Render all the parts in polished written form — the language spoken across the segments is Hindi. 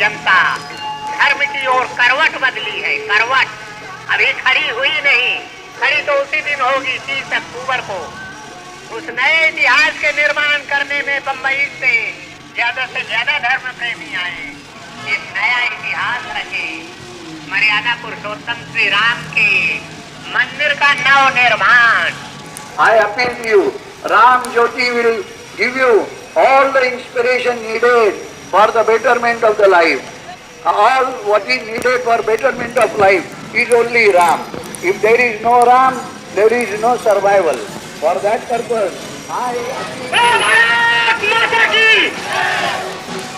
जनता धर्म की ओर करवट बदली है, करवट अभी खड़ी हुई नहीं, खड़ी तो उसी दिन होगी 30 अक्टूबर को। उस नए इतिहास के निर्माण करने में बंबई से ज्यादा धर्म प्रेमी आए, एक नया इतिहास रचे, मर्यादा पुरुषोत्तम श्री राम के मंदिर का नव निर्माण। I appeal to you, Ram Jyoti will give you all the inspiration needed for the betterment of the life. All what is needed for betterment of life is only Ram. If there is no Ram, there is no survival. For that purpose, I Bharat माता की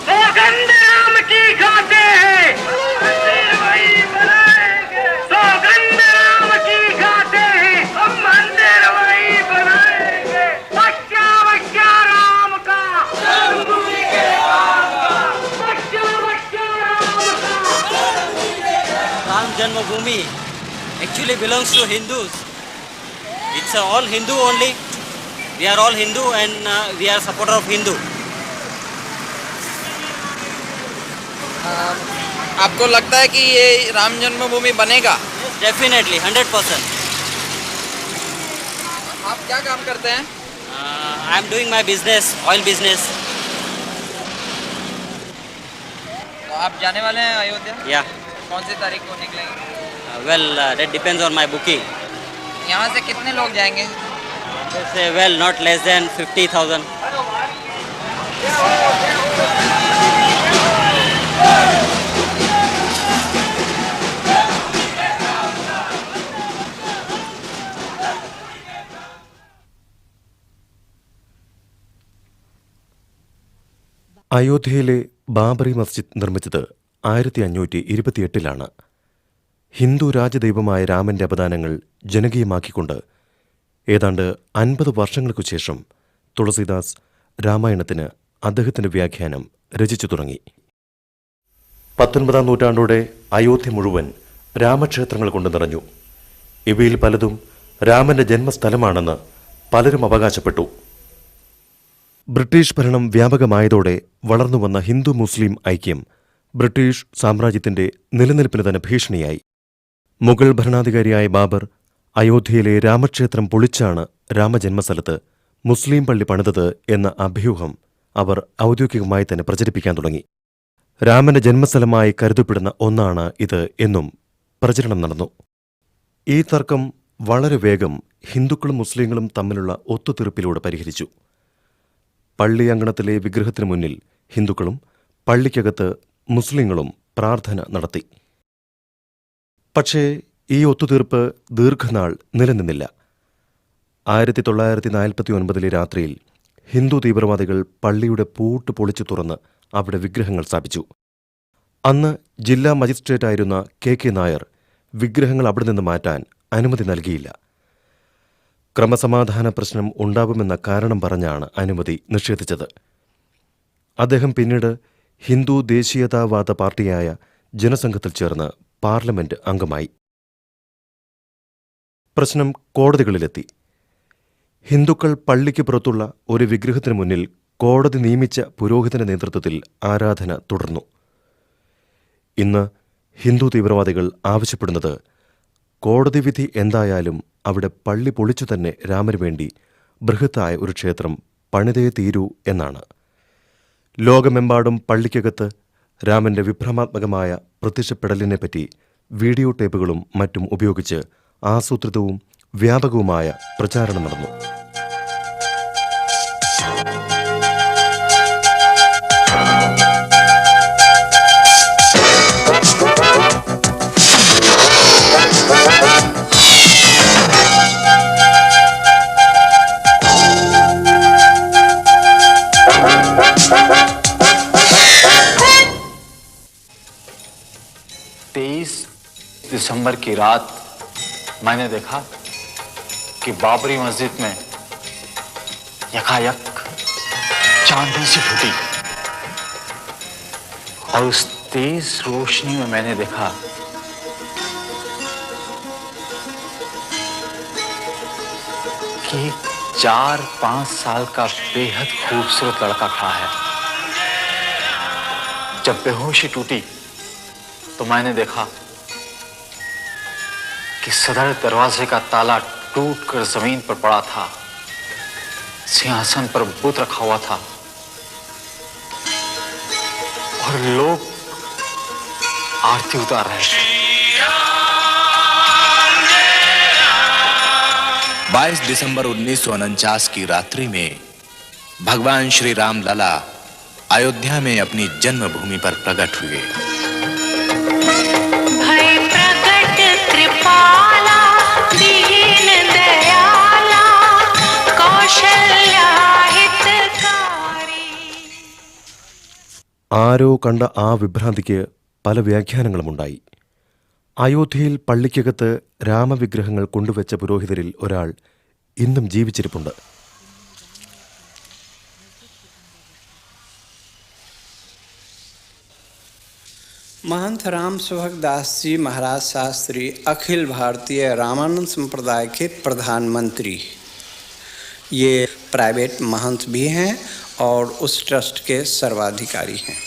सौगंध राम की खाते हैं, सौगंध राम की खाते हैं, हम मंदिर वही बनाएंगे। बच्चा बच्चा राम का, बच्चा बच्चा राम का। Ram Janmabhoomi actually belongs to Hindus. It's all Hindu only. We are all Hindu and we are supporter of Hindu. आपको लगता है कि ये राम जन्मभूमि बनेगा? Yes, definitely, 100%. आप क्या काम करते हैं? I am doing my business, oil business. तो आप जाने वाले हैं अयोध्या? Yeah. कौन सी तारीख को निकलेंगे? Well, that depends on my booking. यहाँ से कितने लोग जाएंगे? They say, well, not less than 50,000. അയോധ്യയിലെ ബാബറി മസ്ജിദ് നിർമ്മിച്ചത് 1528 ഹിന്ദു രാജദൈവമായ രാമന്റെ അപദാനങ്ങൾ ജനകീയമാക്കിക്കൊണ്ട് ഏതാണ്ട് 50 വർഷങ്ങൾക്കു ശേഷം തുളസീദാസ് രാമായണത്തിന് അദ്ദേഹത്തിന്റെ വ്യാഖ്യാനം രചിച്ചു തുടങ്ങി. 19-ാം നൂറ്റാണ്ടോടെ അയോധ്യ മുഴുവൻ രാമക്ഷേത്രങ്ങൾ കൊണ്ട് നിറഞ്ഞു. ഇവയിൽ പലതും രാമന്റെ ജന്മസ്ഥലമാണെന്ന് പലരും അവകാശപ്പെട്ടു. ബ്രിട്ടീഷ് ഭരണം വ്യാപകമായതോടെ വളർന്നുവന്ന ഹിന്ദു മുസ്ലിം ഐക്യം ബ്രിട്ടീഷ് സാമ്രാജ്യത്തിന്റെ നിലനിൽപ്പിന് തന്നെ ഭീഷണിയായി. മുഗൾ ഭരണാധികാരിയായ ബാബർ അയോധ്യയിലെ രാമക്ഷേത്രം പൊളിച്ചാണ് രാമജന്മസ്ഥലത്ത് മുസ്ലിം പള്ളി പണിതത് എന്ന അഭ്യൂഹം അവർ ഔദ്യോഗികമായി തന്നെ പ്രചരിപ്പിക്കാൻ തുടങ്ങി. രാമന്റെ ജന്മസ്ഥലമായി കരുതപ്പെടുന്ന ഒന്നാണ് ഇത് എന്നും പ്രചരണം നടന്നു. ഈ തർക്കം വളരെ വേഗം ഹിന്ദുക്കളും മുസ്ലിങ്ങളും തമ്മിലുള്ള ഒത്തുതീർപ്പിലൂടെ പരിഹരിച്ചു. പള്ളി അങ്കണത്തിലെ വിഗ്രഹത്തിനു മുന്നിൽ ഹിന്ദുക്കളും പള്ളിക്കകത്ത് മുസ്ലിങ്ങളും പ്രാർത്ഥന നടത്തി. പക്ഷേ ഈ ഒത്തുതീർപ്പ് ദീർഘനാൾ നിലനിന്നില്ല. 1949 രാത്രിയിൽ ഹിന്ദു തീവ്രവാദികൾ പള്ളിയുടെ പൂട്ട് പൊളിച്ചു തുറന്ന് അവിടെ വിഗ്രഹങ്ങൾ സ്ഥാപിച്ചു. അന്ന് ജില്ലാ മജിസ്ട്രേറ്റായിരുന്ന കെ നായർ വിഗ്രഹങ്ങൾ അവിടെ നിന്ന് മാറ്റാൻ അനുമതി നൽകിയില്ല. ക്രമസമാധാന പ്രശ്നം ഉണ്ടാവുമെന്ന കാരണം പറഞ്ഞാണ് അനുമതി നിഷേധിച്ചത്. അദ്ദേഹം പിന്നീട് ഹിന്ദു ദേശീയതാവാദ പാർട്ടിയായ ജനസംഘത്തിൽ ചേർന്ന് പാർലമെന്റ് അംഗമായി. പ്രശ്നം കോടതികളിലെത്തി. ഹിന്ദുക്കൾ പള്ളിക്ക് പുറത്തുള്ള ഒരു വിഗ്രഹത്തിനു മുന്നിൽ കോടതി നിയമിച്ച പുരോഹിതന്റെ നേതൃത്വത്തിൽ ആരാധന തുടർന്നു. ഇന്ന് ഹിന്ദു തീവ്രവാദികൾ ആവശ്യപ്പെടുന്നത് കോടതി വിധി എന്തായാലും അവിടെ പള്ളി പൊളിച്ചു തന്നെ രാമനു വേണ്ടി ബൃഹത്തായ ഒരു ക്ഷേത്രം പണിതേ തീരൂ എന്നാണ്. ലോകമെമ്പാടും പള്ളിക്കകത്ത് രാമന്റെ വിഭ്രമാത്മകമായ പ്രത്യക്ഷപ്പെടലിനെപ്പറ്റി വീഡിയോ ടേപ്പുകളും മറ്റും ഉപയോഗിച്ച് ആസൂത്രിതവും വ്യാപകവുമായ പ്രചാരണം നടന്നു. दिसंबर की रात मैंने देखा कि बाबरी मस्जिद में यकायक चांदनी सी फूटी और उस तेज रोशनी में मैंने देखा कि एक 4-5 साल का बेहद खूबसूरत लड़का खड़ा है। जब बेहोशी टूटी तो मैंने देखा कि सदर दरवाजे का ताला टूटकर जमीन पर पड़ा था। सिंहासन पर बुत रखा हुआ था और लोग आरती उतार रहे थे। 22 दिसंबर 1949 की रात्रि में भगवान श्री राम लला अयोध्या में अपनी जन्मभूमि पर प्रकट हुए। भय प्रकट कृपाला दीन दयाला कौशल्या हितकारी। ആരോ കണ്ട ആ വിഭ്രാന്തിക്ക് പല വ്യാഖ്യാനങ്ങളുമുണ്ടായി. അയോധ്യയിൽ പള്ളിക്കകത്ത് രാമവിഗ്രഹങ്ങൾ കൊണ്ടുവച്ച പുരോഹിതരിൽ ഒരാൾ ഇന്നും ജീവിച്ചിരിപ്പുണ്ട്. महंत राम सुभग दास जी महाराज शास्त्री अखिल भारतीय रामानंद संप्रदाय के प्रधानमंत्री, ये प्राइवेट महंत भी हैं और उस ट्रस्ट के सर्वाधिकारी हैं।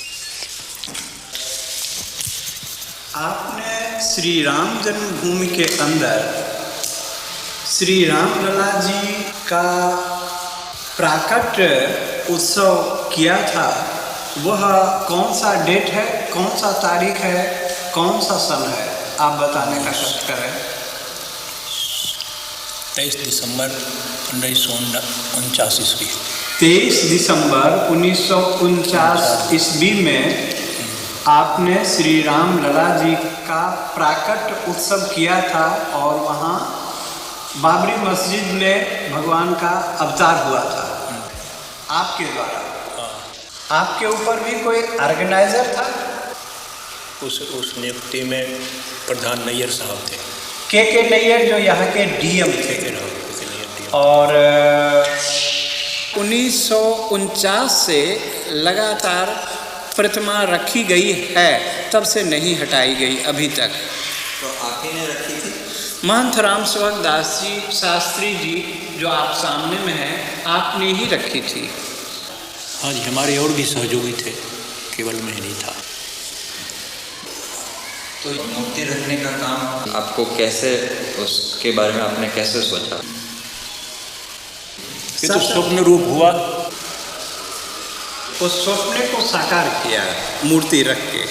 आपने श्री राम जन्मभूमि के अंदर श्री राम लला जी का प्राकट उत्सव किया था। वह कौन सा डेट है, कौन सा तारीख है, कौन सा सन है, आप बताने का कष्ट करें। 23 दिसंबर 1949 ईस्वी। 23 दिसंबर 1949 ईस्वी में आपने श्री राम लला जी का प्राकट उत्सव किया था और वहाँ बाबरी मस्जिद में भगवान का अवतार हुआ था आपके द्वारा। आपके ऊपर भी कोई ऑर्गेनाइजर था? उस नियुक्ति में प्रधान नैयर साहब थे। के नैयर जो यहाँ के डीएम थे। और 1949 से लगातार प्रतिमा रखी गई है, तब से नहीं हटाई गई अभी तक। तो आप ही ने रखी थी? महंत राम सुभग दास जी शास्त्री जी जो आप सामने में हैं, आपने ही रखी थी। हाँ जी, हमारे और भी सहयोगी थे, केवल मैं नहीं था। तो मूर्ति रखने का काम आपको कैसे, उसके बारे में आपने कैसे सोचा? ये तो स्वप्न रूप हुआ। उस स्वप्न को साकार किया मूर्ति रख के।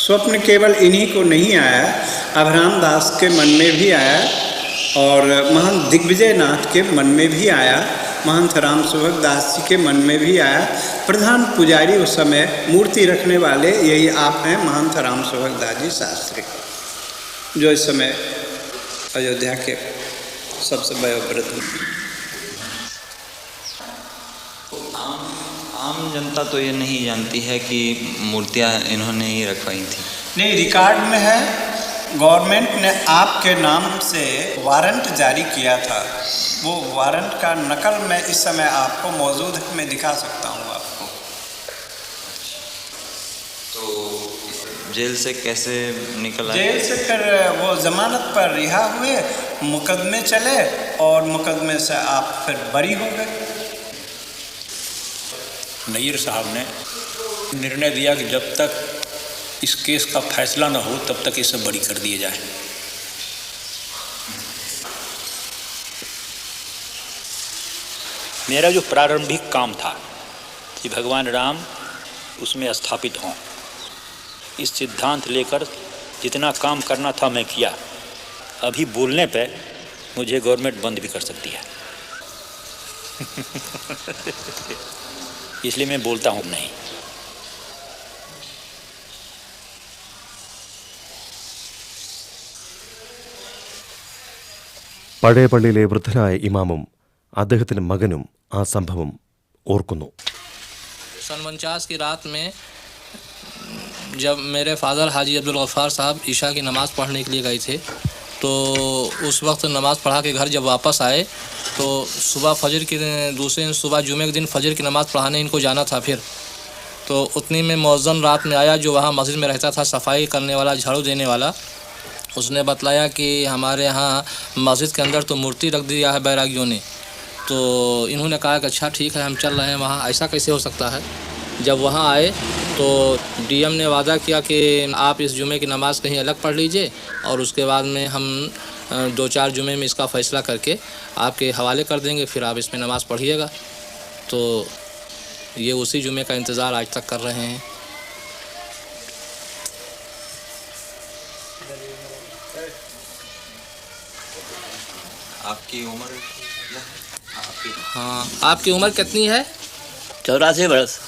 स्वप्न केवल इन्हीं को नहीं आया, अभराम दास के मन में भी आया और महंत दिग्विजय नाथ के मन में भी आया, महंत राम सुभग दास जी के मन में भी आया। प्रधान पुजारी उस समय मूर्ति रखने वाले यही आप हैं, महंत राम सुभग दास जी शास्त्री, जो इस समय अयोध्या के सबसे वयोवृद्ध। आम जनता तो ये नहीं जानती है कि मूर्तियाँ इन्होंने ही रखवाई थी। नहीं, रिकॉर्ड में है। गवर्नमेंट ने आपके नाम से वारंट जारी किया था। वो वारंट का नकल मैं इस समय आपको मौजूद है, मैं दिखा सकता हूँ आपको। तो जेल से कैसे निकल आए? जेल से फिर वो जमानत पर रिहा हुए, मुकदमे चले और मुकदमे से आप फिर बरी हो गए। नैयर साहब ने निर्णय दिया कि जब तक इस केस का फैसला न हो तब तक इसे बरी कर दिए जाए। मेरा जो प्रारंभिक काम था कि भगवान राम उसमें स्थापित हों, इस सिद्धांत लेकर जितना काम करना था मैं किया। अभी बोलने पे मुझे गवर्नमेंट बंद भी कर सकती है इसलिए मैं बोलता हूँ नहीं। പഴയ പള്ളിയിലെ വൃദ്ധനായ ഇമാമും അദ്ദേഹത്തിൻ്റെ മകനും ആ സംഭവം ഓർക്കുന്നു. सन 49 की रात में जब मेरे फादर हाजी अब्दुल गफ्फार साहब ईशा की नमाज़ पढ़ने के लिए गए थे, तो उस वक्त नमाज़ पढ़ा के घर जब वापस आए तो सुबह फजर के दूसरे दिन सुबह जुमे के दिन फजर की नमाज़ पढ़ाने इनको जाना था। फिर तो उतनी में मौज़न रात में आया, जो वहाँ मस्जिद में रहता था, सफाई करने वाला, झाड़ू देने वाला। उसने बतलाया कि हमारे यहाँ मस्जिद के अंदर तो मूर्ति रख दिया है बैरागियों ने, तो इन्होंने कहा कि अच्छा ठीक है हम चल रहे हैं वहाँ, ऐसा कैसे हो सकता है। जब वहाँ आए तो डीएम ने वादा किया कि आप इस जुमे की नमाज़ कहीं अलग पढ़ लीजिए और उसके बाद में हम 2-4 जुमे में इसका फ़ैसला करके आपके हवाले कर देंगे, फिर आप इसमें नमाज़ पढ़िएगा। तो ये उसी जुमे का इंतज़ार आज तक कर रहे हैं। आपकी उम्र क्या है? हाँ, आपकी उम्र कितनी है? 84 वर्ष।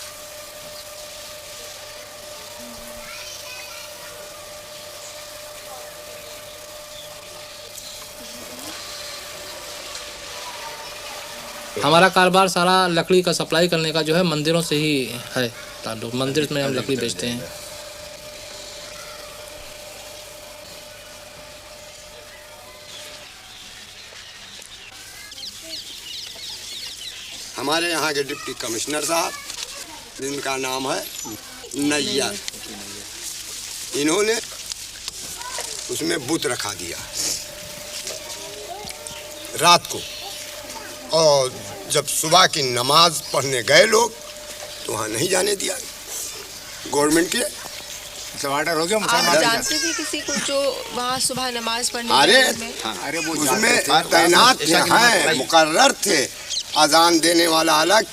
हमारा कारोबार सारा लकड़ी का सप्लाई करने का जो है मंदिरों से ही है ताल्लुक। मंदिर में हम लकड़ी बेचते हैं। हमारे यहाँ के डिप्टी कमिश्नर साहब, जिनका नाम है नैयर, इन्होंने उसमें बुत रखा दिया रात को, और जब सुबह की नमाज पढ़ने गए लोग तो वहाँ नहीं जाने दिया। गवर्नमेंट के ऑर्डर हो गया। आप जानते थे किसी को जो वहाँ सुबह नमाज पढ़ने? अरे उसमें तैनात हैं, मुकर्रर थे। अजान देने वाला अलग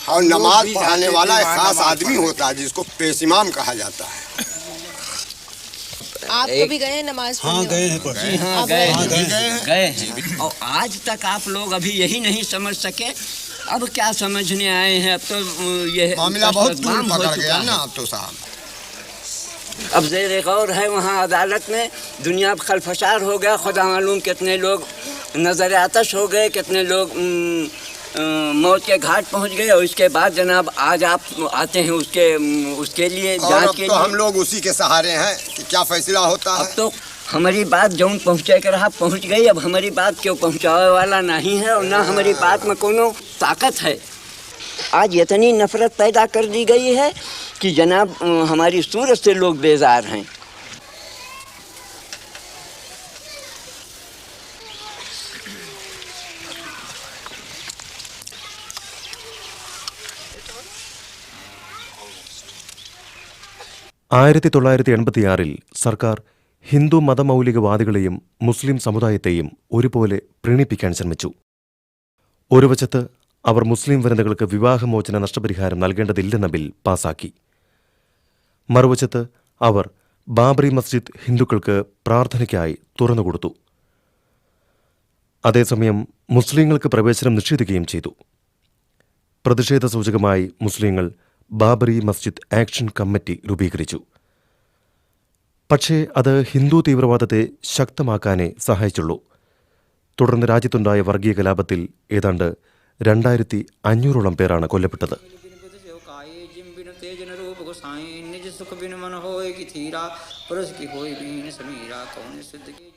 और नमाज पढ़ाने वाला एक खास आदमी होता है जिसको पेश इमाम कहा जाता है। आप कभी गए हैं नमाज पढ़ने? हाँ गए हैं, गए हैं। और आज तक आप लोग अभी यही नहीं समझ सके, अब क्या समझने आए हैं? अब तो ये मामला बहुत दूर पकड़ गया ना अब तो साहब। अब ज़ेर गौर है वहाँ अदालत में, दुनिया खलफसार हो गया, खुदा मालूम कितने लोग नज़र आतश हो गए, कितने लोग मौत के घाट पहुँच गए। और इसके बाद जनाब आज आप आते हैं उसके लिए जांच के लिए। तो हम लोग उसी के सहारे हैं कि क्या फैसला होता है। अब तो हमारी बात जौन पहुँचे कर रहा पहुँच गई, अब हमारी बात क्यों पहुँचाने वाला नहीं है और ना हमारी बात में कोनो ताकत है। आज इतनी नफरत पैदा कर दी गई है कि जनाब हमारी सूरत से लोग बेजार हैं। ആയിരത്തി 1986 സർക്കാർ ഹിന്ദു മതമൗലികവാദികളെയും മുസ്ലിം സമുദായത്തെയും ഒരുപോലെ പ്രീണിപ്പിക്കാൻ ശ്രമിച്ചു. ഒരു വശത്ത് അവർ മുസ്ലിം വനിതകൾക്ക് വിവാഹമോചന നഷ്ടപരിഹാരം നൽകേണ്ടതില്ലെന്ന ബിൽ പാസാക്കി. മറുവശത്ത് അവർ ബാബറി മസ്ജിദ് ഹിന്ദുക്കൾക്ക് പ്രാർത്ഥനയ്ക്കായി തുറന്നുകൊടുത്തു. അതേസമയം മുസ്ലിങ്ങൾക്ക് പ്രവേശനം നിഷേധിക്കുകയും ചെയ്തു. പ്രതിഷേധ സൂചകമായി മുസ്ലിങ്ങൾ ബാബറി മസ്ജിദ് ആക്ഷൻ കമ്മിറ്റി രൂപീകരിച്ചു. പക്ഷേ അത് ഹിന്ദു തീവ്രവാദത്തെ ശക്തമാക്കാനേ സഹായിച്ചുള്ളൂ. തുടർന്ന് രാജ്യത്തുണ്ടായ വർഗീയ കലാപത്തിൽ ഏതാണ്ട് 2500ഓളം പേരാണ് കൊല്ലപ്പെട്ടത്.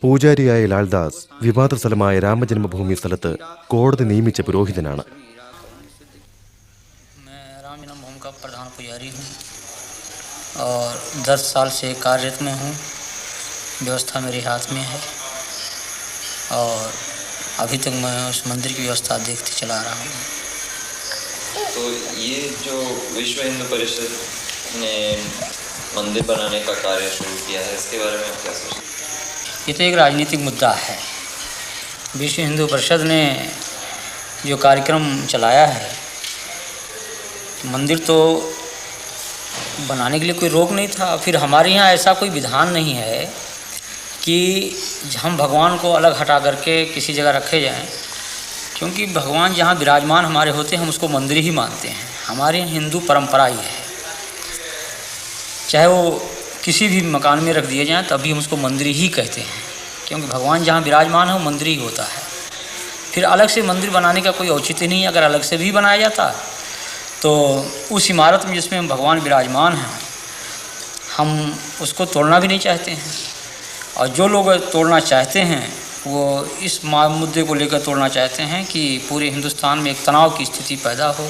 പൂജാരിയായ ലാൽദാസ് വിവാദ സ്ഥലമായ രാമജന്മഭൂമി സ്ഥലത്ത് കോടതി നിയമിച്ച പുരോഹിതനാണ്. प्रधान पुजारी हूँ और 10 साल से कार्यरत में हूँ। व्यवस्था मेरे हाथ में है और अभी तक मैं उस मंदिर की व्यवस्था देखते चला रहा हूँ। तो ये जो विश्व हिंदू परिषद ने मंदिर बनाने का कार्य शुरू किया है, इसके बारे में आप क्या सोचते हैं? ये तो एक राजनीतिक मुद्दा है। विश्व हिंदू परिषद ने जो कार्यक्रम चलाया है, मंदिर तो बनाने के लिए कोई रोक नहीं था। फिर हमारे यहाँ ऐसा कोई विधान नहीं है कि हम भगवान को अलग हटा करके किसी जगह रखे जाएं, क्योंकि भगवान जहाँ विराजमान हमारे होते हैं हम उसको मंदिर ही मानते हैं। हमारे यहाँ हिंदू परंपरा ही है, चाहे वो किसी भी मकान में रख दिए जाएं तब भी हम उसको मंदिर ही कहते हैं, क्योंकि भगवान जहाँ विराजमान है वो मंदिर ही होता है। फिर अलग से मंदिर बनाने का कोई औचित्य नहीं है। अगर अलग से भी बनाया जाता तो उस इमारत में जिसमें भगवान विराजमान हैं हम उसको तोड़ना भी नहीं चाहते हैं। और जो लोग तोड़ना चाहते हैं वो इस मुद्दे को लेकर तोड़ना चाहते हैं कि पूरे हिंदुस्तान में एक तनाव की स्थिति पैदा हो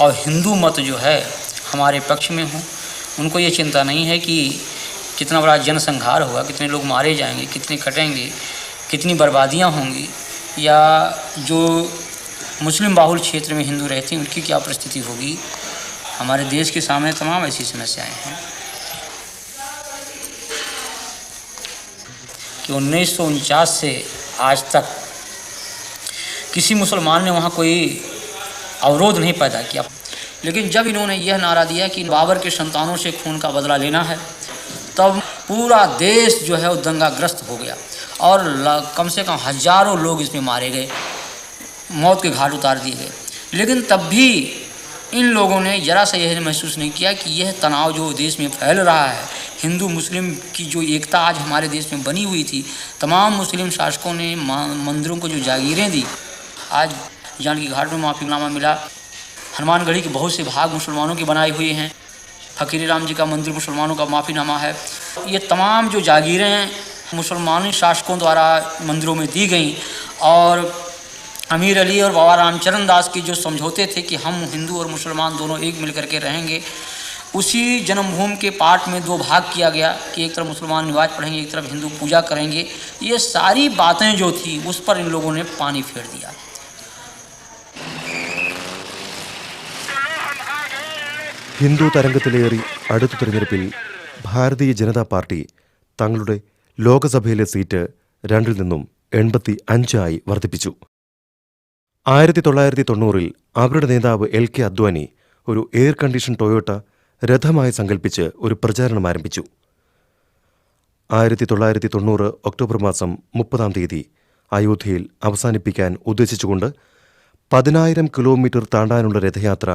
और हिंदू मत जो है हमारे पक्ष में हो। उनको ये चिंता नहीं है कि कितना बड़ा जनसंहार होगा, कितने लोग मारे जाएंगे, कितने कटेंगे, कितनी बर्बादियाँ होंगी, या जो मुस्लिम बाहुल क्षेत्र में हिंदू रहते हैं उनकी क्या परिस्थिति होगी। हमारे देश के सामने तमाम ऐसी समस्याएं हैं कि 1949 से आज तक किसी मुसलमान ने वहाँ कोई अवरोध नहीं पैदा किया। लेकिन जब इन्होंने यह नारा दिया कि बाबर के संतानों से खून का बदला लेना है, तब पूरा देश जो है वो दंगाग्रस्त हो गया और कम से कम हजारों लोग इसमें मारे गए, मौत के घाट उतार दिए गए। लेकिन तब भी इन लोगों ने ज़रा सा यह महसूस नहीं किया कि यह तनाव जो देश में फैल रहा है, हिंदू मुस्लिम की जो एकता आज हमारे देश में बनी हुई थी, तमाम मुस्लिम शासकों ने मंदिरों को जो जागीरें दी, आज जानकी घाट में माफीनामा मिला, हनुमानगढ़ी के बहुत से भाग मुसलमानों के बनाए हुए हैं, फकीर राम जी का मंदिर मुसलमानों का माफीनामा है। ये तमाम जो जागीरें मुसलमानी शासकों द्वारा मंदिरों में दी गई और अमीर अली और बाबा रामचरण दास के जो समझौते थे कि हम हिंदू और मुसलमान दोनों एक मिल करके रहेंगे, उसी जन्मभूमि के पाठ में दो भाग किया गया कि एक तरफ मुसलमान नमाज पढ़ेंगे, एक तरफ हिंदू पूजा करेंगे। ये सारी बातें जो थी उस पर इन लोगों ने पानी फेर दिया। ഹിന്ദു തരംഗത്തിലേറി അടുത്ത തിരഞ്ഞെടുപ്പിൽ ഭാരതീയ ജനതാ പാർട്ടി തങ്ങളുടെ ലോകസഭയിലെ സീറ്റ് 2 നിന്നും 85 വർദ്ധിപ്പിച്ചു. 1990 അവരുടെ നേതാവ് LK അദ്വാനി ഒരു എയർ കണ്ടീഷൻ ടൊയോട്ട രഥമായി സങ്കല്പിച്ച് ഒരു പ്രചാരണം ആരംഭിച്ചു. 1990 ഒക്ടോബർ മാസം 30 അയോധ്യയിൽ അവസാനിപ്പിക്കാൻ ഉദ്ദേശിച്ചുകൊണ്ട് 10,000 കിലോമീറ്റർ താണ്ടാനുള്ള രഥയാത്ര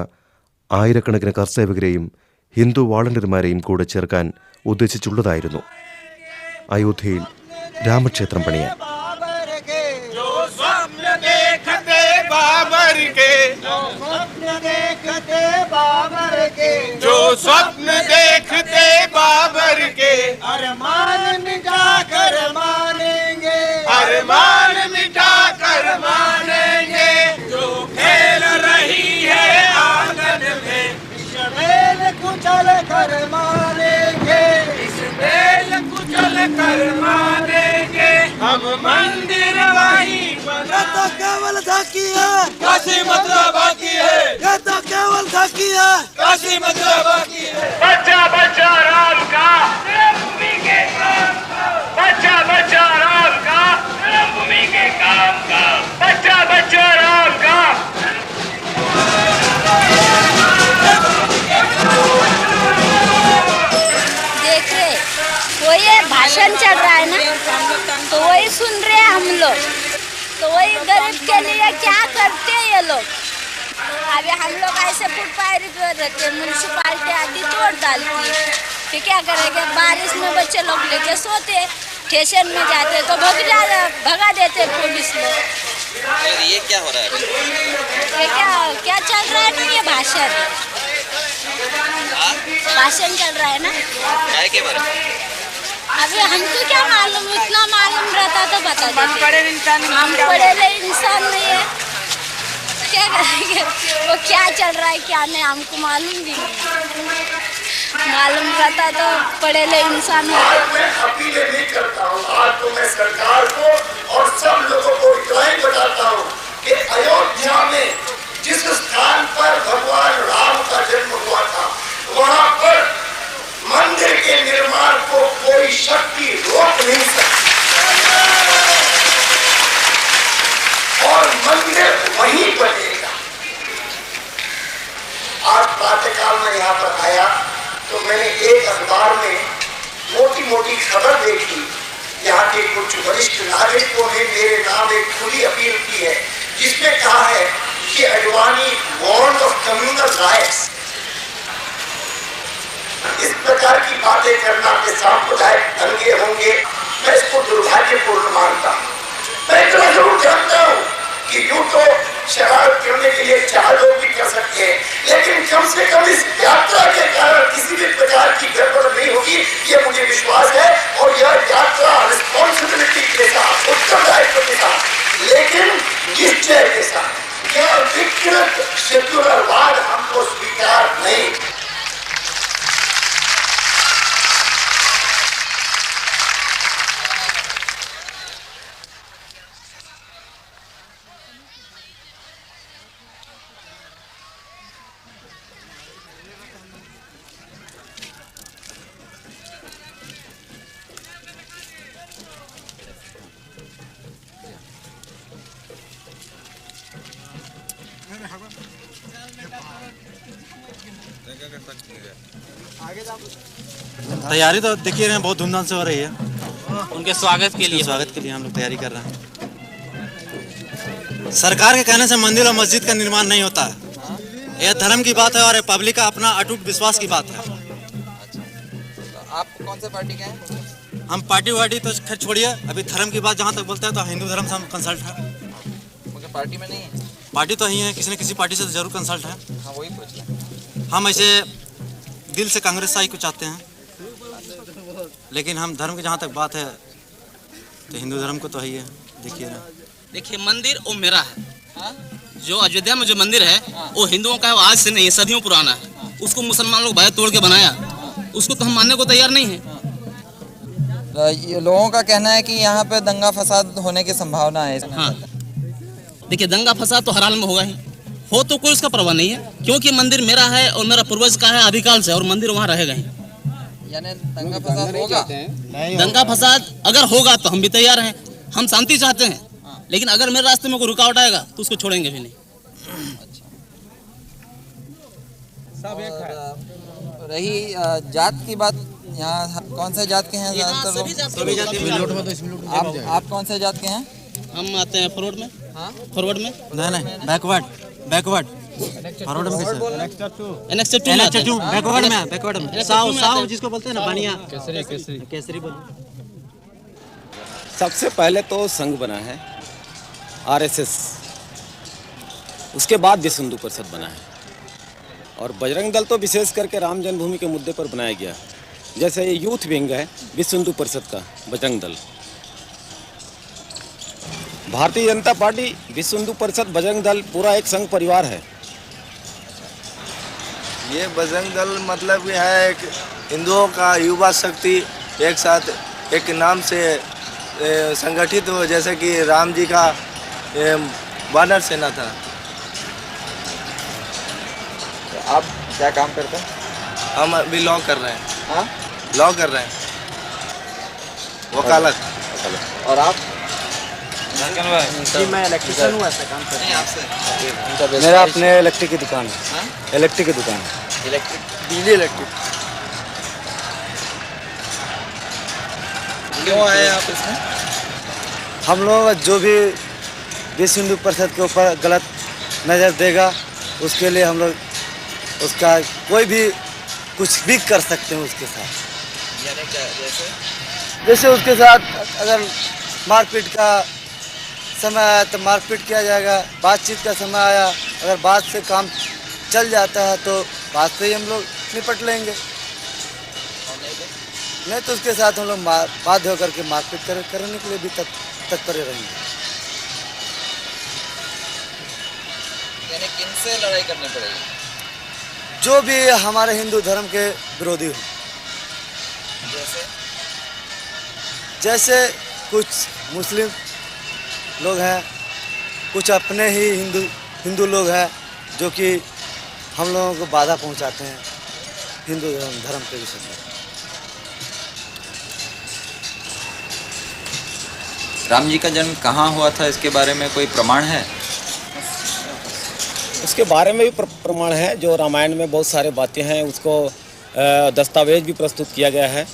ആയിരക്കണക്കിന് കർസേവകരെയും ഹിന്ദു വാളണ്ടിയർമാരെയും കൂടെ ചേർക്കാൻ ഉദ്ദേശിച്ചുള്ളതായിരുന്നു. അയോധ്യയിൽ രാമക്ഷേത്രം പണിയാൻ जो स्वप्न देखते बाबर के अरमान मिटा कर मानेंगे, अरमान मिटा कर मानेंगे। जो खेल रही है आंगन में इस बेल कुचल कर मानेंगे, इस बेल कुचल कर मानेंगे। हम मंदिर वही बना तो केवल झांकी है, काशी मतलब बाकी है। ये तो केवल झांकी है, काशी मतलब बाकी है। बच्चा बच्चा राम का भूमि के काम का, बच्चा बच्चा राम का भूमि के काम का, बच्चा बच्चा राम का। देखिए वो ये भाषण चल रहा है ना, तो वही सुन रहे हैं हम लोग। तो वही गरीब के लिए क्या करते हैं ये लोग। अभी हम लोग ऐसे फुटपाथ पर रहते, म्यूनसिपालिटी आती तोड़ डालती, फिर क्या करेंगे। बारिश में बच्चे लोग लेके सोते, स्टेशन में जाते तो भगा देते पुलिस लोग। ये क्या हो रहा है? ये क्या चल रहा है ना, ये भाषण चल रहा है ना। के बारे में अभी हमको क्या मालूम, इतना मालूम रहता तो बता देते। हम पढ़े इंसान नहीं है, क्या करेंगे। वो क्या चल रहा है क्या नहीं हमको मालूम भी नहीं। मालूम रहता तो पढ़े ले इंसान होते। मैं अपील नहीं करता हूँ, आज तो मैं सरकार को और सब लोगों को इतना ही बताता हूँ कि अयोध्या में जिस स्थान पर भगवान राम का जन्म हुआ था, वहाँ पर मंदिर के निर्माण को कोई शक्ति रोक नहीं सकती और मंदिर वहीं बनेगा। आज प्रातःकाल में यहाँ पर आया तो मैंने एक अखबार में मोटी मोटी खबर देखी। यहाँ के कुछ वरिष्ठ नागरिकों ने मेरे नाम एक खुली अपील की है, जिसमें कहा है कि Advani warned of communal riots. इस प्रकार की बातें करना के सांप्रदायिक दंगे होंगे, मैं इसको दुर्भाग्यपूर्ण मानता हूँ। मैं इतना जरूर जानता हूँ कि यूं तो शरारत करने के लिए 4 लोग भी कर सकते हैं, लेकिन कम से कम इस यात्रा के कारण किसी भी प्रकार की गड़बड़ नहीं होगी, ये मुझे विश्वास है। और यह यात्रा रिस्पॉन्सिबिलिटी के साथ, उत्तरदायित्व के साथ, लेकिन निश्चय के साथ। यह विकृत सेक्युलरवाद हमको स्वीकार नहीं। तैयारी तो देखिए रहे हैं, बहुत धूमधाम से हो रही है। उनके स्वागत के लिए हम लोग तैयारी कर रहे हैं। सरकार के कहने से मंदिर और मस्जिद का निर्माण नहीं होता है। यह धर्म की बात है और पब्लिक का अपना अटूट विश्वास की बात है। आप कौन से पार्टी के हैं? हम पार्टी वार्टी तो खैर छोड़िए, अभी धर्म की बात जहाँ तक बोलते हैं तो हिंदू धर्म से हम कंसल्ट है। मगर पार्टी में नहीं है? पार्टी तो ही है, किसी न किसी पार्टी से तो जरूर कंसल्ट है। हाँ वही पूछ रहे हैं। हम ऐसे दिल से कांग्रेस साई को चाहते हैं, लेकिन हम धर्म की जहाँ तक बात है तो हिंदू धर्म को तो ही है। देखिए ना, देखिए मंदिर वो मेरा है। जो अयोध्या में जो मंदिर है वो हिंदुओं का है, वो आज से नहीं है, सदियों पुराना है। उसको मुसलमान लोग भाई तोड़ के बनाया, उसको तो हम मानने को तैयार नहीं है। ये लोगों का कहना है कि यहाँ पे दंगा फसाद होने की संभावना है। हाँ देखिए, दंगा फसाद तो हर हाल में होगा ही, हो तो कोई उसका परवाह नहीं है, क्योंकि मंदिर मेरा है और मेरा पूर्वज का है आदिकाल से, और मंदिर वहाँ रहेगा ही। यानी दंगा फसाद होगा? दंगा फसाद अगर होगा तो हम भी तैयार हैं। हम शांति चाहते हैं, लेकिन अगर मेरे रास्ते में कोई रुकावट आएगा तो उसको छोड़ेंगे भी नहीं। रही जात की बात, यहाँ कौन से जात के हैं ज़्यादातर लोग? आप कौन से जात के हैं? हम आते हैं फॉरवर्ड में। हाँ फॉरवर्ड में नहीं बैकवर्ड फॉरवर्ड में बैकवर्ड में साव जिसको बोलते हैं ना, बढ़िया केसरी बोलो। सबसे पहले तो संघ बना है आरएसएस, उसके बाद विश्व हिंदू परिषद बना है, और बजरंग दल तो विशेष करके राम जन्मभूमि के मुद्दे पर बनाया गया। जैसे ये यूथ विंग है विश्व हिंदू परिषद का बजरंग दल, भारतीय जनता पार्टी, विश्व हिंदू परिषद, बजरंग दल पूरा एक संघ परिवार है। ये बजरंग दल मतलब ये है एक हिंदुओं का युवा शक्ति एक साथ एक नाम से संगठित हो, जैसे कि राम जी का वानर सेना था। तो आप क्या काम करते हैं? हम अभी लॉ कर रहे हैं। हाँ लॉ कर रहे हैं, वकालत। और आप? जी मैं इलेक्ट्रिशियन हूँ, ऐसा काम करते हैं आपसे। मेरा अपने इलेक्ट्रिक की दुकान है। इलेक्ट्रिक की दुकान है, इलेक्ट्रिक बिजली इलेक्ट्रिक। क्यों आए आप इसमें? हम लोग जो भी विश्व हिंदू परिषद के ऊपर गलत नज़र देगा उसके लिए हम लोग उसका कोई भी कुछ भी कर सकते हैं उसके साथ। यानी क्या? जैसे उसके साथ अगर मारपीट का समय आया तो मारपीट किया जाएगा, बातचीत का समय आया अगर बात से काम चल जाता है तो बात से ही हम लोग निपट लेंगे, नहीं तो उसके साथ हम लोग बाध्य होकर के मारपीट करने के लिए भी तत्पर रहेंगे। यानी किनसे लड़ाई करनी पड़ेगी? जो भी हमारे हिंदू धर्म के विरोधी हो, जैसे कुछ मुस्लिम लोग हैं, कुछ अपने ही हिंदू लोग हैं जो कि हम लोगों को बाधा पहुंचाते हैं हिंदू धर्म के विषय में। राम जी का जन्म कहाँ हुआ था, इसके बारे में कोई प्रमाण है? उसके बारे में भी प्रमाण है, जो रामायण में बहुत सारे बातें हैं, उसको दस्तावेज भी प्रस्तुत किया गया है।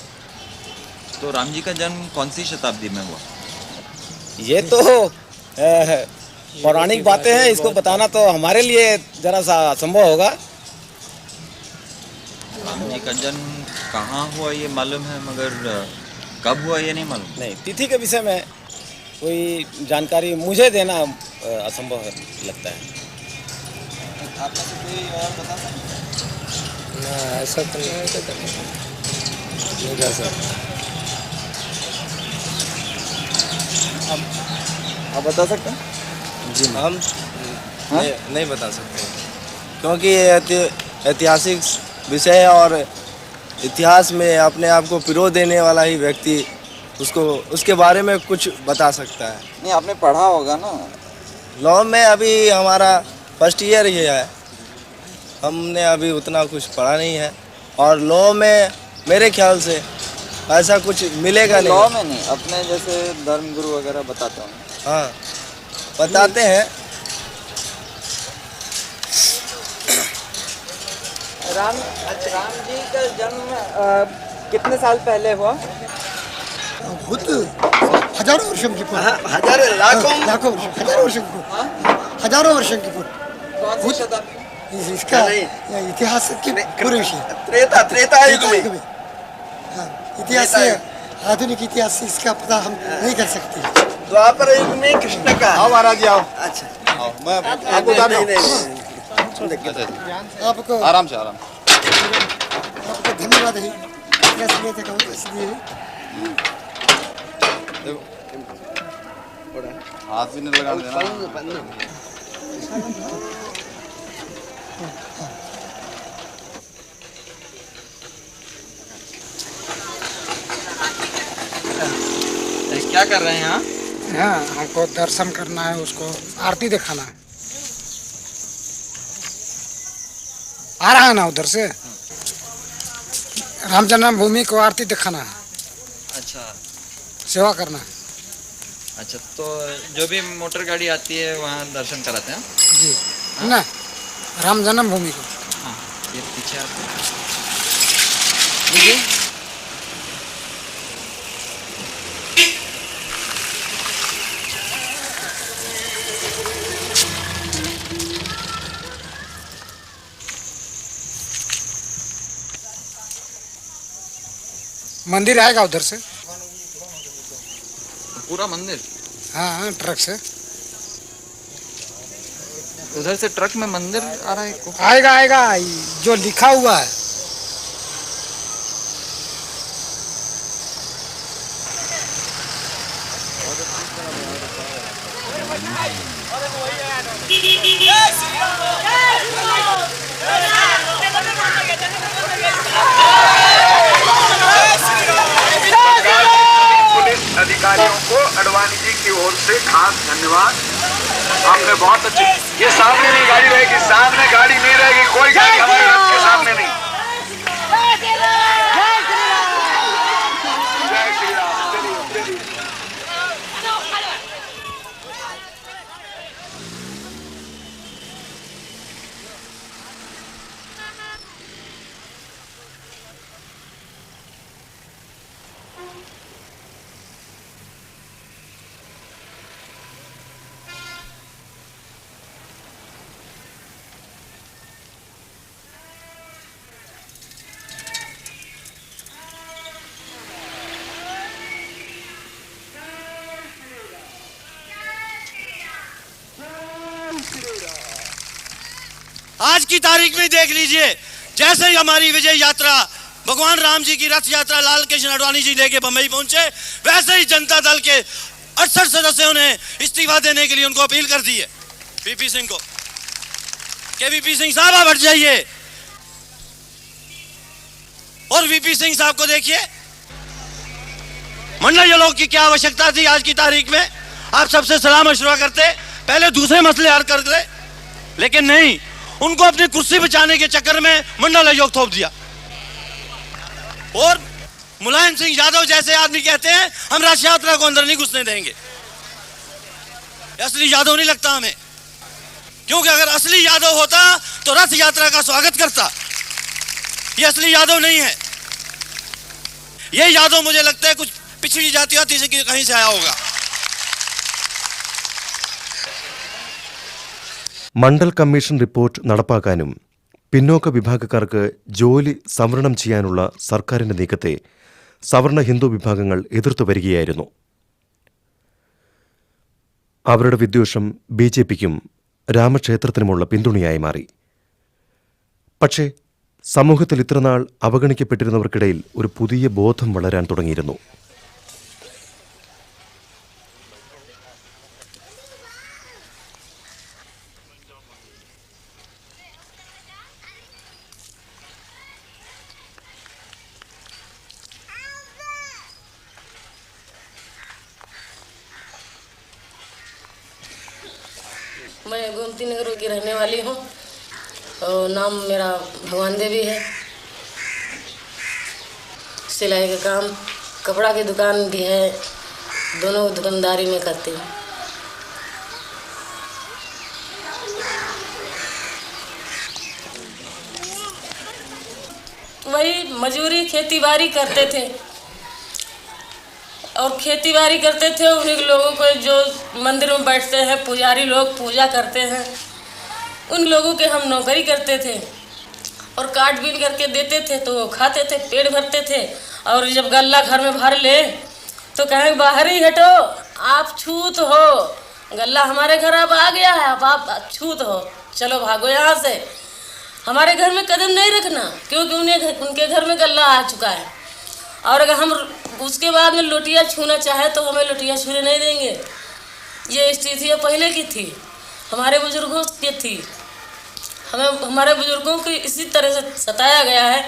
तो राम जी का जन्म कौन सी शताब्दी में हुआ? ये तो पौराणिक बातें हैं, इसको बताना तो हमारे लिए जरा सा असंभव होगा। राम जी का जन्म कहाँ हुआ ये मालूम है, मगर कब हुआ ये नहीं मालूम। नहीं, तिथि के विषय में कोई जानकारी मुझे देना असंभव लगता है। आप में से कोई और बता सकते हैं? ऐसा तो नहीं कर सकते। आप बता सकते हैं? जी हम नहीं बता सकते, क्योंकि ये ऐतिहासिक विषय है और इतिहास में अपने आप को पिरो देने वाला ही व्यक्ति उसको उसके बारे में कुछ बता सकता है। नहीं, आपने पढ़ा होगा ना लॉ में? अभी हमारा फर्स्ट ईयर ही है, हमने अभी उतना कुछ पढ़ा नहीं है, और लॉ में मेरे ख्याल से ऐसा कुछ मिलेगा नहीं। लॉ में नहीं, अपने जैसे धर्मगुरु वगैरह बताते हैं। हाँ बताते हैं, राम जी का जन्म कितने साल पहले हुआ? खुद हजारों वर्षों की पूर्व, हजारों लाखों हजारों वर्षों की पूर्व। कौन सी शताब्दी? इसका इतिहास की पूरे विषय त्रेता युग में। इतिहास से आधुनिक इतिहास से इसका पता हम नहीं कर सकते। द्वापर युग में कृष्ण का। आओ महाराज जी आओ। अच्छा आओ, मैं आपको बता दूं। आपको आराम से आराम। आपको धन्यवाद है। हाथ भी नहीं लगाने देना। क्या कर रहे हैं यहाँ? हाँ, हमको दर्शन करना है, उसको आरती दिखाना है। आ रहा है ना उधर से, राम जन्मभूमि को आरती दिखाना है। अच्छा सेवा करना है। अच्छा, तो जो भी मोटर गाड़ी आती है वहाँ दर्शन कराते हैं? जी ना, राम जन्मभूमि को। हाँ, ये पीछे आते हैं। मंदिर आएगा उधर से। पूरा मंदिर? हाँ, ट्रक से। उधर से ट्रक में मंदिर आ रहा है? आएगा जो लिखा हुआ है। अधिकारियों को अडवाणी जी की ओर से खास धन्यवाद। आपने बहुत अच्छी, ये सामने नहीं गाड़ी रहेगी, सामने गाड़ी नहीं रहेगी, कोई गाड़ी हमारे रथ के सामने नहीं। जय श्री राम। चलिए। आज की तारीख में देख लीजिए, जैसे ही हमारी विजय यात्रा भगवान राम जी की रथ यात्रा लाल कृष्ण आडवाणी जी लेके बम्बई पहुंचे, वैसे ही जनता दल के 68 सदस्यों ने इस्तीफा देने के लिए उनको अपील कर दी है वीपी सिंह को कि वीपी सिंह साहब आप हट जाइए। और वीपी सिंह साहब को देखिए, मंडल लोग की क्या आवश्यकता थी आज की तारीख में? आप सबसे सलाह मशवरा करते, पहले दूसरे मसले हल कर दे, लेकिन नहीं, उनको अपनी कुर्सी बचाने के चक्कर में मंडल आयोग थोप दिया। और मुलायम सिंह यादव जैसे आदमी कहते हैं हम रथ यात्रा को अंदर नहीं घुसने देंगे। असली यादव नहीं लगता हमें, क्योंकि अगर असली यादव होता तो रथ यात्रा का स्वागत करता। ये असली यादव नहीं है। ये यादव मुझे लगता है कुछ पिछड़ी जाति होती से कहीं से आया होगा। മണ്ഡൽ കമ്മീഷൻ റിപ്പോർട്ട് നടപ്പാക്കാനും പിന്നോക്ക വിഭാഗക്കാർക്ക് ജോലി സംവരണം ചെയ്യാനുള്ള സർക്കാരിന്റെ നീക്കത്തെ സവർണ ഹിന്ദു വിഭാഗങ്ങൾ എതിർത്തു വരികയായിരുന്നു. അവരുടെ വിദ്വേഷം ബിജെപിക്കും രാമക്ഷേത്രത്തിനുമുള്ള പിന്തുണയായി മാറി. പക്ഷേ സമൂഹത്തിൽ ഇത്രനാൾ അവഗണിക്കപ്പെട്ടിരുന്നവർക്കിടയിൽ ഒരു പുതിയ ബോധം വളരാൻ തുടങ്ങിയിരുന്നു. मैं गोमती नगर की रहने वाली हूँ और नाम मेरा भगवान देवी है। सिलाई का काम, कपड़ा की दुकान भी है, दोनों दुकानदारी में करती हूँ। वही मजूरी खेती बाड़ी करते थे और खेती बाड़ी करते थे। उन्हीं लोगों को जो मंदिर में बैठते हैं पुजारी लोग पूजा करते हैं, उन लोगों के हम नौकरी करते थे और काट बीन करके देते थे तो वो खाते थे, पेट भरते थे। और जब गल्ला घर में भर ले तो कहें बाहर ही हटो, आप छूत हो, गल्ला हमारे घर अब आ गया है, अब आप छूत हो, चलो भागो यहाँ से, हमारे घर में कदम नहीं रखना, क्योंकि उनके घर में गल्ला आ चुका है। और अगर हम उसके बाद में लोटिया छूना चाहे तो हमें लोटिया छूने नहीं देंगे। ये स्थितियाँ पहले की थी, हमारे बुजुर्गों की थी। हमारे बुजुर्गों को इसी तरह से सताया गया है,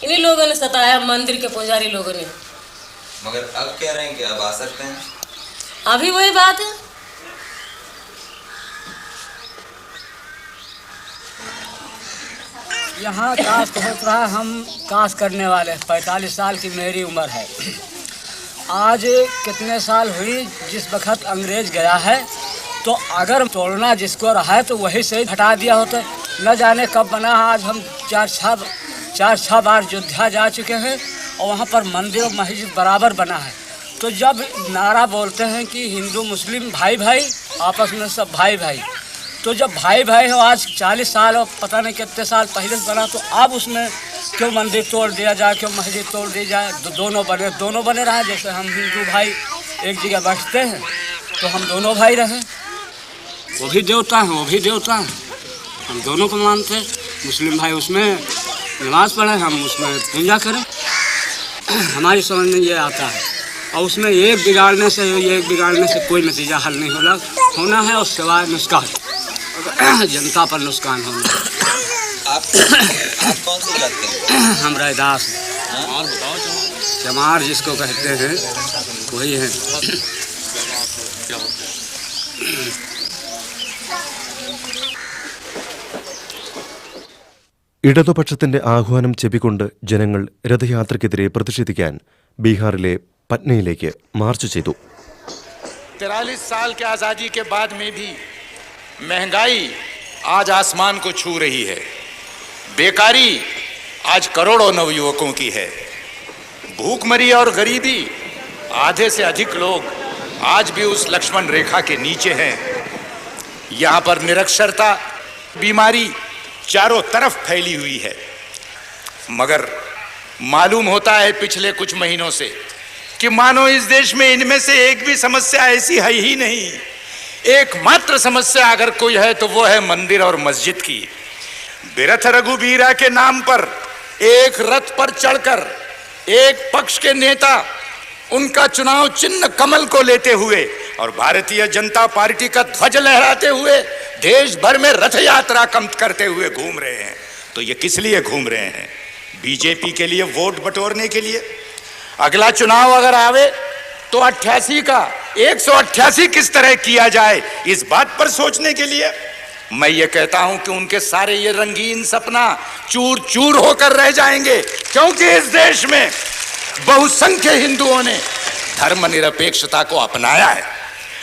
इन्हीं लोगों ने सताया, मंदिर के पुजारी लोगों ने। मगर अब कह रहे हैं कि अब आ सकते हैं। अभी वही बात है। यहाँ काश होता रहा, हम काश करने वाले 45 साल की मेरी उम्र है। आज कितने साल हुई जिस वक्त अंग्रेज गया है, तो अगर तोड़ना जिसको रहा है तो वही से हटा दिया होता। न जाने कब बना। आज हम चार छः बार अयोध्या जा चुके हैं और वहाँ पर मंदिर और मस्जिद बराबर बना है। तो जब नारा बोलते हैं कि हिंदू मुस्लिम भाई भाई, आपस में सब भाई भाई, तो जब भाई भाई हो आज 40 साल और पता नहीं कितने साल पहले से बना, तो अब उसमें क्यों मंदिर तोड़ दिया जाए, क्यों मस्जिद तोड़ दी जाए? दोनों बने रहे। जैसे हम हिंदू भाई एक जगह बैठते हैं तो हम दोनों भाई रहे। वो भी देवता हैं, वो भी देवता हैं, हम दोनों को मानते हैं। मुस्लिम भाई उसमें नमाज़ पढ़े, हम उसमें पूजा करें। हमारी समझ में ये आता है। और उसमें एक बिगाड़ने से कोई नतीजा हल नहीं होना है, और सिवाय नुकसान, जनता पर नुकसान होना। आप कौन सी जाति हैं? हम रैदास चमार जिसको कहते हैं वही है। ഇടതുപക്ഷത്തിന്റെ ആഹ്വാനം ചെവിക്കൊണ്ട് ജനങ്ങൾ രഥയാത്രയ്ക്കെതിരെ പ്രതിഷേധിക്കാൻ ബീഹാറിലെ പട്നയിലേക്ക് മാർച്ച് ചെയ്തു. 43 साल के आज़ादी के बाद में भी महंगाई आज आसमान को छू रही है, बेकारी आज करोड़ों नवयुवकों की है, भूखमरी और गरीबी, आधे से अधिक लोग आज भी उस लक्ष्मण रेखा के नीचे हैं। यहाँ पर निरक्षरता, बीमारी चारों तरफ फैली हुई है। मगर मालूम होता है पिछले कुछ महीनों से कि मानो इस देश में इनमें से एक भी समस्या ऐसी है ही नहीं। एकमात्र समस्या अगर कोई है तो वो है मंदिर और मस्जिद की। बिरथ रघुबीरा के नाम पर एक रथ पर चढ़कर एक पक्ष के नेता उनका चुनाव चिन्ह कमल को लेते हुए और भारतीय जनता पार्टी का ध्वज लहराते हुए देश भर में रथ यात्रा करते हुए घूम रहे हैं। तो ये किस लिए घूम रहे हैं? बीजेपी के लिए वोट बटोरने के लिए। अगला चुनाव अगर आवे तो 88 का 188 किस तरह किया जाए, इस बात पर सोचने के लिए। मैं ये कहता हूं कि उनके सारे ये रंगीन सपना चूर चूर होकर रह जाएंगे, क्योंकि इस देश में बहुसंख्य हिंदुओं ने धर्मनिरपेक्षता को अपनाया है।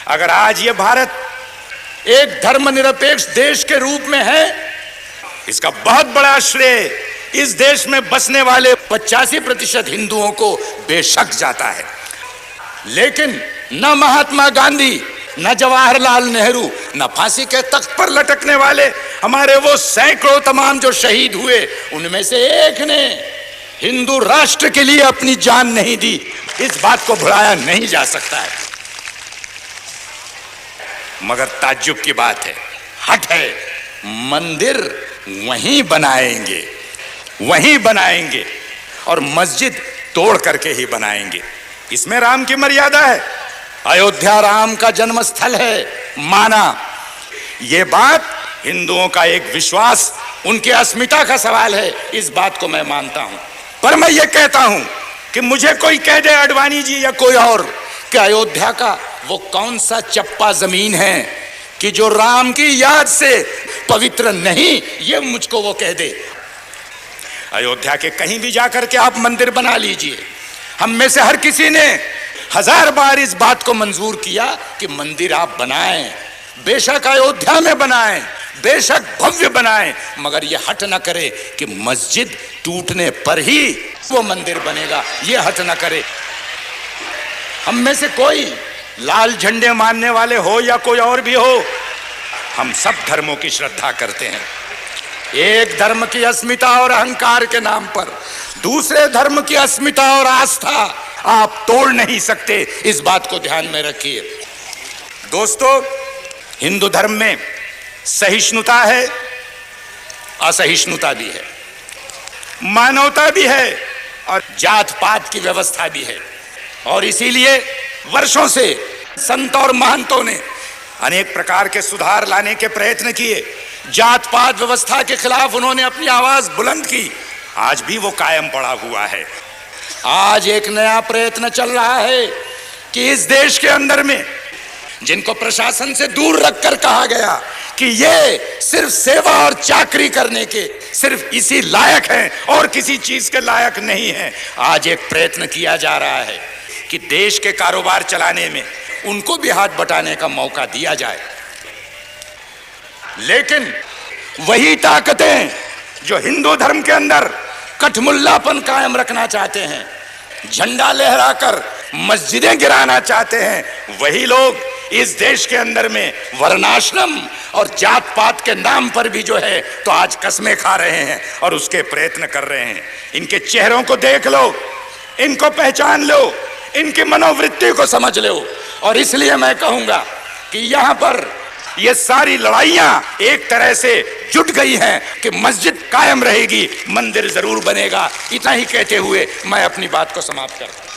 अगर आज ये भारत एक धर्मनिरपेक्ष देश के रूप में है, इसका बहुत बड़ा श्रेय इस देश में बसने वाले 85% हिंदुओं को बेशक जाता है। लेकिन न महात्मा गांधी, न जवाहरलाल नेहरू, न फांसी के तख्त पर लटकने वाले हमारे वो सैकड़ों तमाम जो शहीद हुए, उनमें से एक ने हिंदू राष्ट्र के लिए अपनी जान नहीं दी। इस बात को भुलाया नहीं जा सकता है। मगर ताज्जुब की बात है, हट है, मंदिर वहीं बनाएंगे और मस्जिद तोड़ करके ही बनाएंगे। इसमें राम की मर्यादा है। अयोध्या राम का जन्म स्थल है, माना। ये बात हिंदुओं का एक विश्वास, उनकी अस्मिता का सवाल है, इस बात को मैं मानता हूं। पर मैं ये कहता हूं कि मुझे कोई कह दे, अडवाणी जी या कोई और, कि अयोध्या का वो कौन सा चप्पा जमीन है कि जो राम की याद से पवित्र नहीं, ये मुझको वो कह दे। अयोध्या के कहीं भी जाकर के आप मंदिर बना लीजिए। हम में से हर किसी ने 1000 बार इस बात को मंजूर किया कि मंदिर आप बनाएं, बेशक अयोध्या में बनाएं, बेशक भव्य बनाए, मगर ये हट न करे कि मस्जिद टूटने पर ही वो मंदिर बनेगा, ये हट न करे। हम में से कोई लाल झंडे मानने वाले हो या कोई और भी हो, हम सब धर्मों की श्रद्धा करते हैं। एक धर्म की अस्मिता और अहंकार के नाम पर दूसरे धर्म की अस्मिता और आस्था आप तोड़ नहीं सकते, इस बात को ध्यान में रखिए। दोस्तों, हिंदू धर्म में सहिष्णुता है, असहिष्णुता भी है, मानवता भी है और जात पात की व्यवस्था भी है। और इसीलिए वर्षों से संत और महंतों ने अनेक प्रकार के सुधार लाने के प्रयत्न किए। जात पात व्यवस्था के खिलाफ उन्होंने अपनी आवाज बुलंद की, आज भी वो कायम पड़ा हुआ है। आज एक नया प्रयत्न चल रहा है कि इस देश के अंदर में जिनको प्रशासन से दूर रखकर कहा गया कि ये सिर्फ सेवा और चाकरी करने के सिर्फ इसी लायक हैं और किसी चीज के लायक नहीं हैं, आज एक प्रयत्न किया जा रहा है कि देश के कारोबार चलाने में उनको भी हाथ बटाने का मौका दिया जाए। लेकिन वही ताकतें जो हिंदू धर्म के अंदर कठमुल्लापन कायम रखना चाहते हैं, झंडा लहराकर मस्जिदें गिराना चाहते हैं, वही लोग इस देश के अंदर में वर्णाश्रम और जात पात के नाम पर भी जो है तो आज कस्में खा रहे हैं और उसके प्रयत्न कर रहे हैं। इनके चेहरों को देख लो, इनको पहचान लो, इनकी मनोवृत्ति को समझ लो। और इसलिए मैं कहूंगा कि यहां पर ये सारी लड़ाइयां एक तरह से जुट गई हैं कि मस्जिद कायम रहेगी, मंदिर जरूर बनेगा। इतना ही कहते हुए मैं अपनी बात को समाप्त करता हूं।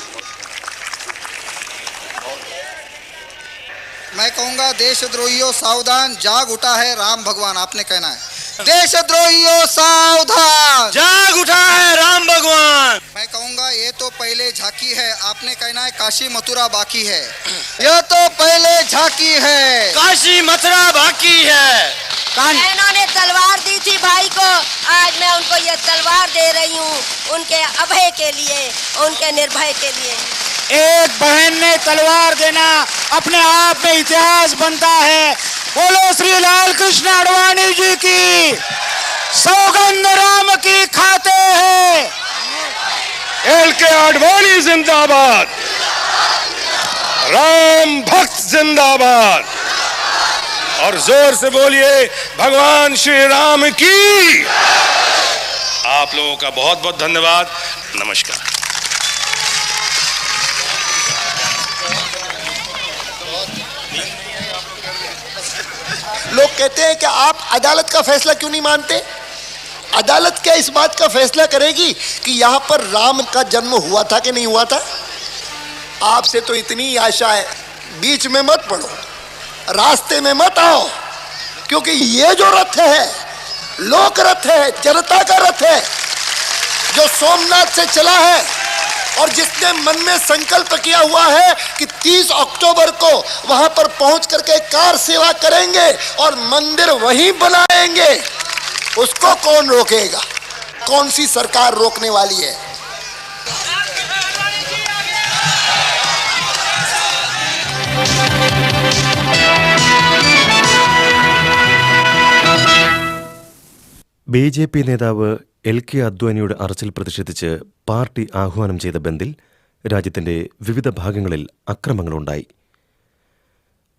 मैं कहूंगा देशद्रोहियों सावधान, जाग उठा है राम भगवान। आपने कहना है देशद्रोहियों सावधान, जाग उठा है राम भगवान। मैं कहूंगा ये तो पहले झांकी है। आपने कहना है काशी मथुरा बाकी है। यह तो पहले झांकी है, काशी मथुरा बाकी है। इन्होंने तलवार दी थी भाई को, आज मैं उनको ये तलवार दे रही हूँ, उनके अभय के लिए, उनके निर्भय के लिए। एक बहन ने तलवार देना अपने आप में इतिहास बनता है। बोलो श्री लाल कृष्ण आडवाणी जी की, सौगंध राम की खाते हैं। LK आडवाणी जिंदाबाद, राम भक्त जिंदाबाद। और जोर से बोलिए भगवान श्री राम की। आप लोगों का बहुत बहुत धन्यवाद, नमस्कार। लोग कहते हैं कि आप अदालत का फैसला क्यों नहीं मानते? अदालत क्या इस बात का फैसला करेगी कि यहाँ पर राम का जन्म हुआ था कि नहीं हुआ था? आपसे तो इतनी आशा है, बीच में मत पड़ो, रास्ते में मत आओ, क्योंकि ये जो रथ है लोक रथ है, जनता का रथ है, जो सोमनाथ से चला है और जिसने मन में संकल्प किया हुआ है कि 30 अक्टूबर को वहां पर पहुंच करके कार सेवा करेंगे और मंदिर वहीं बनाएंगे, उसको कौन रोकेगा? कौन सी सरकार रोकने वाली है? BJP നേതാവ് LK അദ്വാനിയുടെ അറസ്റ്റിൽ പ്രതിഷേധിച്ച് പാർട്ടി ആഹ്വാനം ചെയ്ത ബന്ദിൽ രാജ്യത്തിന്റെ വിവിധ ഭാഗങ്ങളിൽ അക്രമങ്ങളുണ്ടായി.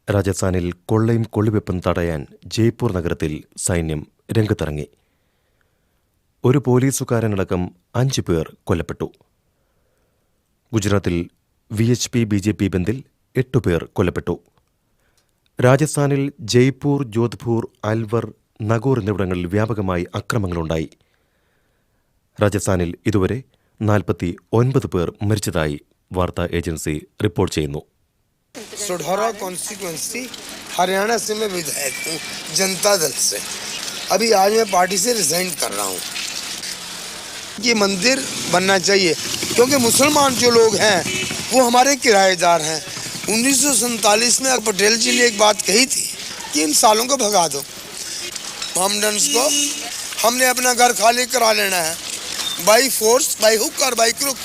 രാജസ്ഥാനിൽ കൊള്ളയും കൊള്ളിവെപ്പും തടയാൻ ജയ്പൂർ നഗരത്തിൽ സൈന്യം രംഗത്തിറങ്ങി. ഒരു പോലീസുകാരനടക്കം 5 പേർ കൊല്ലപ്പെട്ടു. ഗുജറാത്തിൽ VHP BJP ബന്ദിൽ 8 പേർ കൊല്ലപ്പെട്ടു. രാജസ്ഥാനിൽ ജയ്പൂർ, ജോധ്പൂർ, അൽവർ, നഗോർ എന്നിവിടങ്ങളിൽ വ്യാപകമായി അക്രമങ്ങളുണ്ടായി. രാജസ്ഥാനിൽ ഇതുവരെ 49 പേർ മരിച്ചതായി വാർത്താ ഏജൻസി റിപ്പോർട്ട് ചെയ്യുന്നു. सुढौरा कॉन्स्टिट्यूएंसी हरियाणा से मैं विधायक हूँ जनता दल से। अभी आज मैं पार्टी से रिजाइन कर रहा हूँ। ये मंदिर बनना चाहिए क्योंकि मुसलमान जो लोग हैं वो हमारे किराएदार हैं। 1947 में पटेल जी ने एक बात कही थी कि इन सालों को भगा दो, मोहम्मडन्स को हमने अपना घर खाली करा लेना है, बाई फोर्स, बाई हुक और बाई क्रुक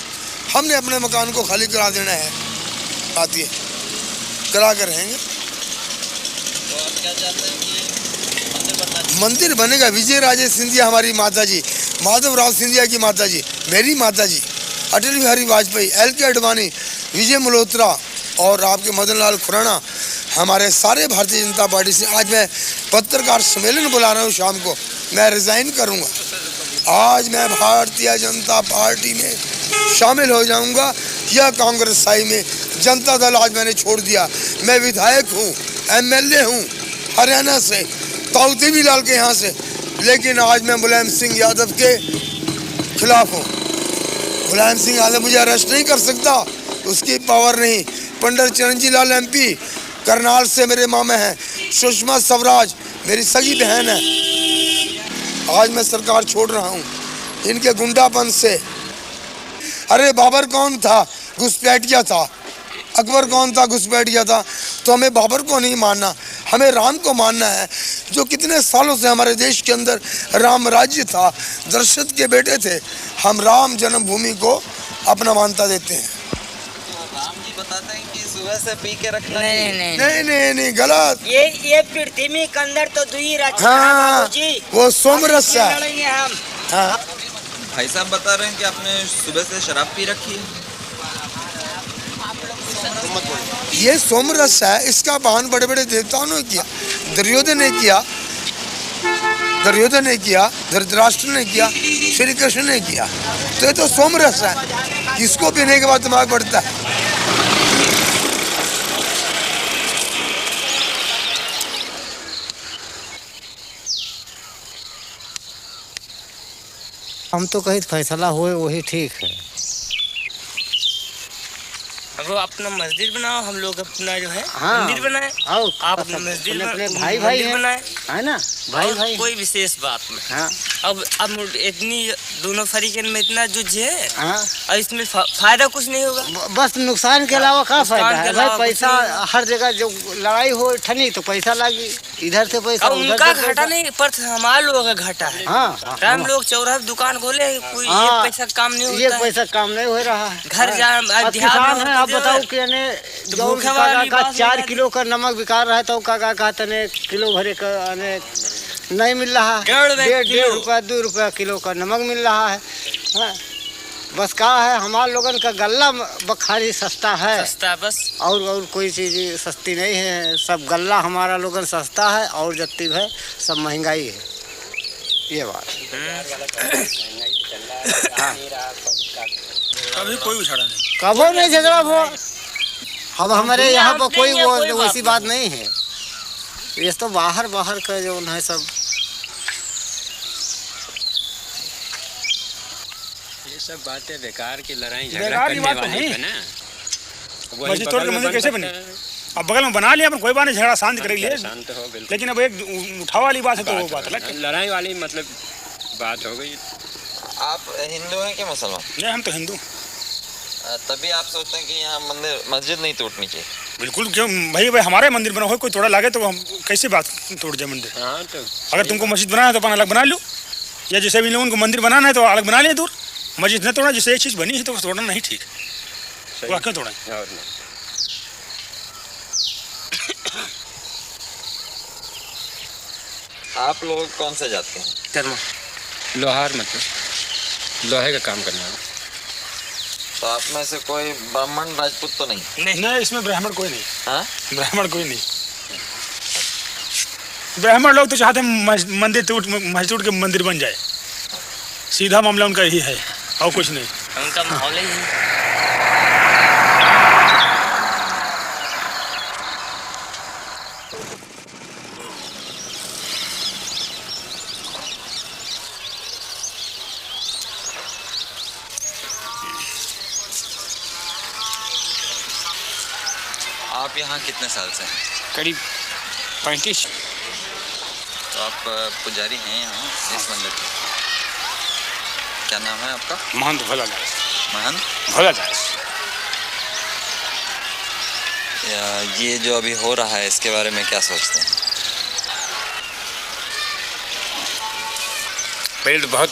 हमने अपने मकान को खाली करा देना है। आती है करा कर रहेंगे। मंदिर बनेगा। विजय राजे सिंधिया हमारी माता जी, माधवराव सिंधिया की माता जी, मेरी माता जी, अटल बिहारी वाजपेयी, LK आडवाणी, विजय मल्होत्रा और आपके मदन लाल खुराना, हमारे सारे भारतीय जनता पार्टी से आज मैं पत्रकार सम्मेलन बुला रहा हूँ। शाम को मैं रिजाइन करूँगा। आज मैं भारतीय जनता पार्टी में शामिल हो जाऊँगा या कांग्रेस साई में। जनता दल आज मैंने छोड़ दिया। मैं विधायक हूँ, MLA हूँ हरियाणा से, ताऊ लाल के यहाँ से, लेकिन आज मैं मुलायम सिंह यादव के खिलाफ हूँ। मुलायम सिंह यादव मुझे अरेस्ट नहीं कर सकता, उसकी पावर नहीं। पंडित चिरंजी लाल MP करनाल से मेरे मामे हैं। सुषमा स्वराज मेरी सगी बहन है। आज मैं सरकार छोड़ रहा हूँ इनके गुंडापन से। अरे बाबर कौन था? घुसपैठिया था। अकबर कौन था? घुसपैठिया था। तो हमें बाबर को नहीं मानना, हमें राम को मानना है, जो कितने सालों से हमारे देश के अंदर राम राज्य था, दशरथ के बेटे थे। हम राम जन्मभूमि को अपना मान्यता देते हैं। राम जी बताते हैं कि सुबह से पी के रखना नहीं, गलत। ये पृथ्वी के अंदर तो दुई रचना हाँ, जी, वो सोमरस है। हम हाँ। भाई साहब बता रहे हैं कि आपने सुबह से शराब पी रखी है। ये सोमरस है, इसका पान बड़े बड़े देवताओं ने किया। दुर्योधन ने किया, धृतराष्ट्र ने किया, श्री कृष्ण ने किया। तो ये तो सोमरस है, इसको पीने के बाद दिमाग बढ़ता है। हम तो कहीं फैसला हुए वही ठीक है। वो अपना मस्जिद बनाओ, हम लोग अपना जो है हाँ, मंदिर बनाए। आप अपना मस्जिद अपने भाई बनाए, है ना? भाई कोई विशेष बात नहीं। हाँ। अब इतनी दोनों फरीकन में इतना जुझ है। हाँ। और इसमें फायदा कुछ नहीं होगा, बस नुकसान के अलावा क्या फायदा है भाई? पैसा हर जगह जो लड़ाई हो ठनी तो पैसा लगी, इधर से पैसा उनका घाटा नहीं पर हमारे लोगों का घाटा है। हाँ, हम लोग चौराहे दुकान खोले, कोई एक पैसा काम नहीं होता, एक पैसा काम नहीं हो रहा है। घर जा आप बताओ कि का 4 किलो का नमक बिका रहा है तो काका कहते ने किलो भरे का नहीं मिल रहा है। 1.5 रुपया 2 रुपया किलो का नमक मिल रहा है। हाँ। बस क्या है, हमारे लोगन का गल्ला बखारी सस्ता है, सस्ता बस, और कोई चीज़ सस्ती नहीं है। सब गल्ला हमारा लोगन सस्ता है और जत्ती है सब महंगाई है। ये बात हाँ। कभी कोई झगड़ा नहीं, कबो नहीं झगड़ा हो। अब हमारे यहाँ पर कोई वो वैसी बात नहीं है। ये तो बाहर का जो है सब ये सब बातें बेकार की लड़ाई झगड़ा बेकार की करने बात तो वाली है। है ना। मस्जिद तोड़ के मंदिर कैसे बने? अब बगल में बना लिया, कोई बात नहीं, झगड़ा शांत कर लिए, शांत हो बिल्कुल। लेकिन अब एक उठाव वाली बात है तो वो बात अलग, लड़ाई वाली मतलब बात हो गई। आप हिंदू हैं कि मुसलमान? नहीं, हम तो हिंदू। तभी आप सोचते हैं कि यहाँ मस्जिद नहीं तोड़नी चाहिए? बिल्कुल, क्यों भाई हमारे मंदिर बना हो, कोई तोड़ा लागे तो हम कैसे बात तोड़ जाए मंदिर? हाँ, तो अगर तुमको मस्जिद बनाना है तो अपन अलग बना लो, या जैसे भी लोगों को मंदिर बनाना है तो अलग बना ले दूर। मस्जिद न तोड़ा, जैसे एक चीज़ बनी है तो तोड़ना नहीं ठीक, वो क्यों तोड़ा? आप लोग कौन से जाते हैं? कर्म लोहार, मतलब लोहे का काम करना है। तो आप में से कोई ब्राह्मण राजपूत तो नहीं? नहीं, इसमें ब्राह्मण कोई नहीं। हाँ? ब्राह्मण कोई नहीं। ब्राह्मण लोग तो चाहते हैं मंदिर टूट के मंदिर बन जाए, सीधा मामला उनका यही है और कुछ नहीं। उनका माहौल ही है। आप यहाँ कितने साल से हैं? करीब 35। तो आप पुजारी हैं यहाँ इस मंदिर के? क्या नाम है आपका? महंत भोलादास। महंत भोलादास। ये जो अभी हो रहा है इसके बारे में क्या सोचते हैं? पहले तो बहुत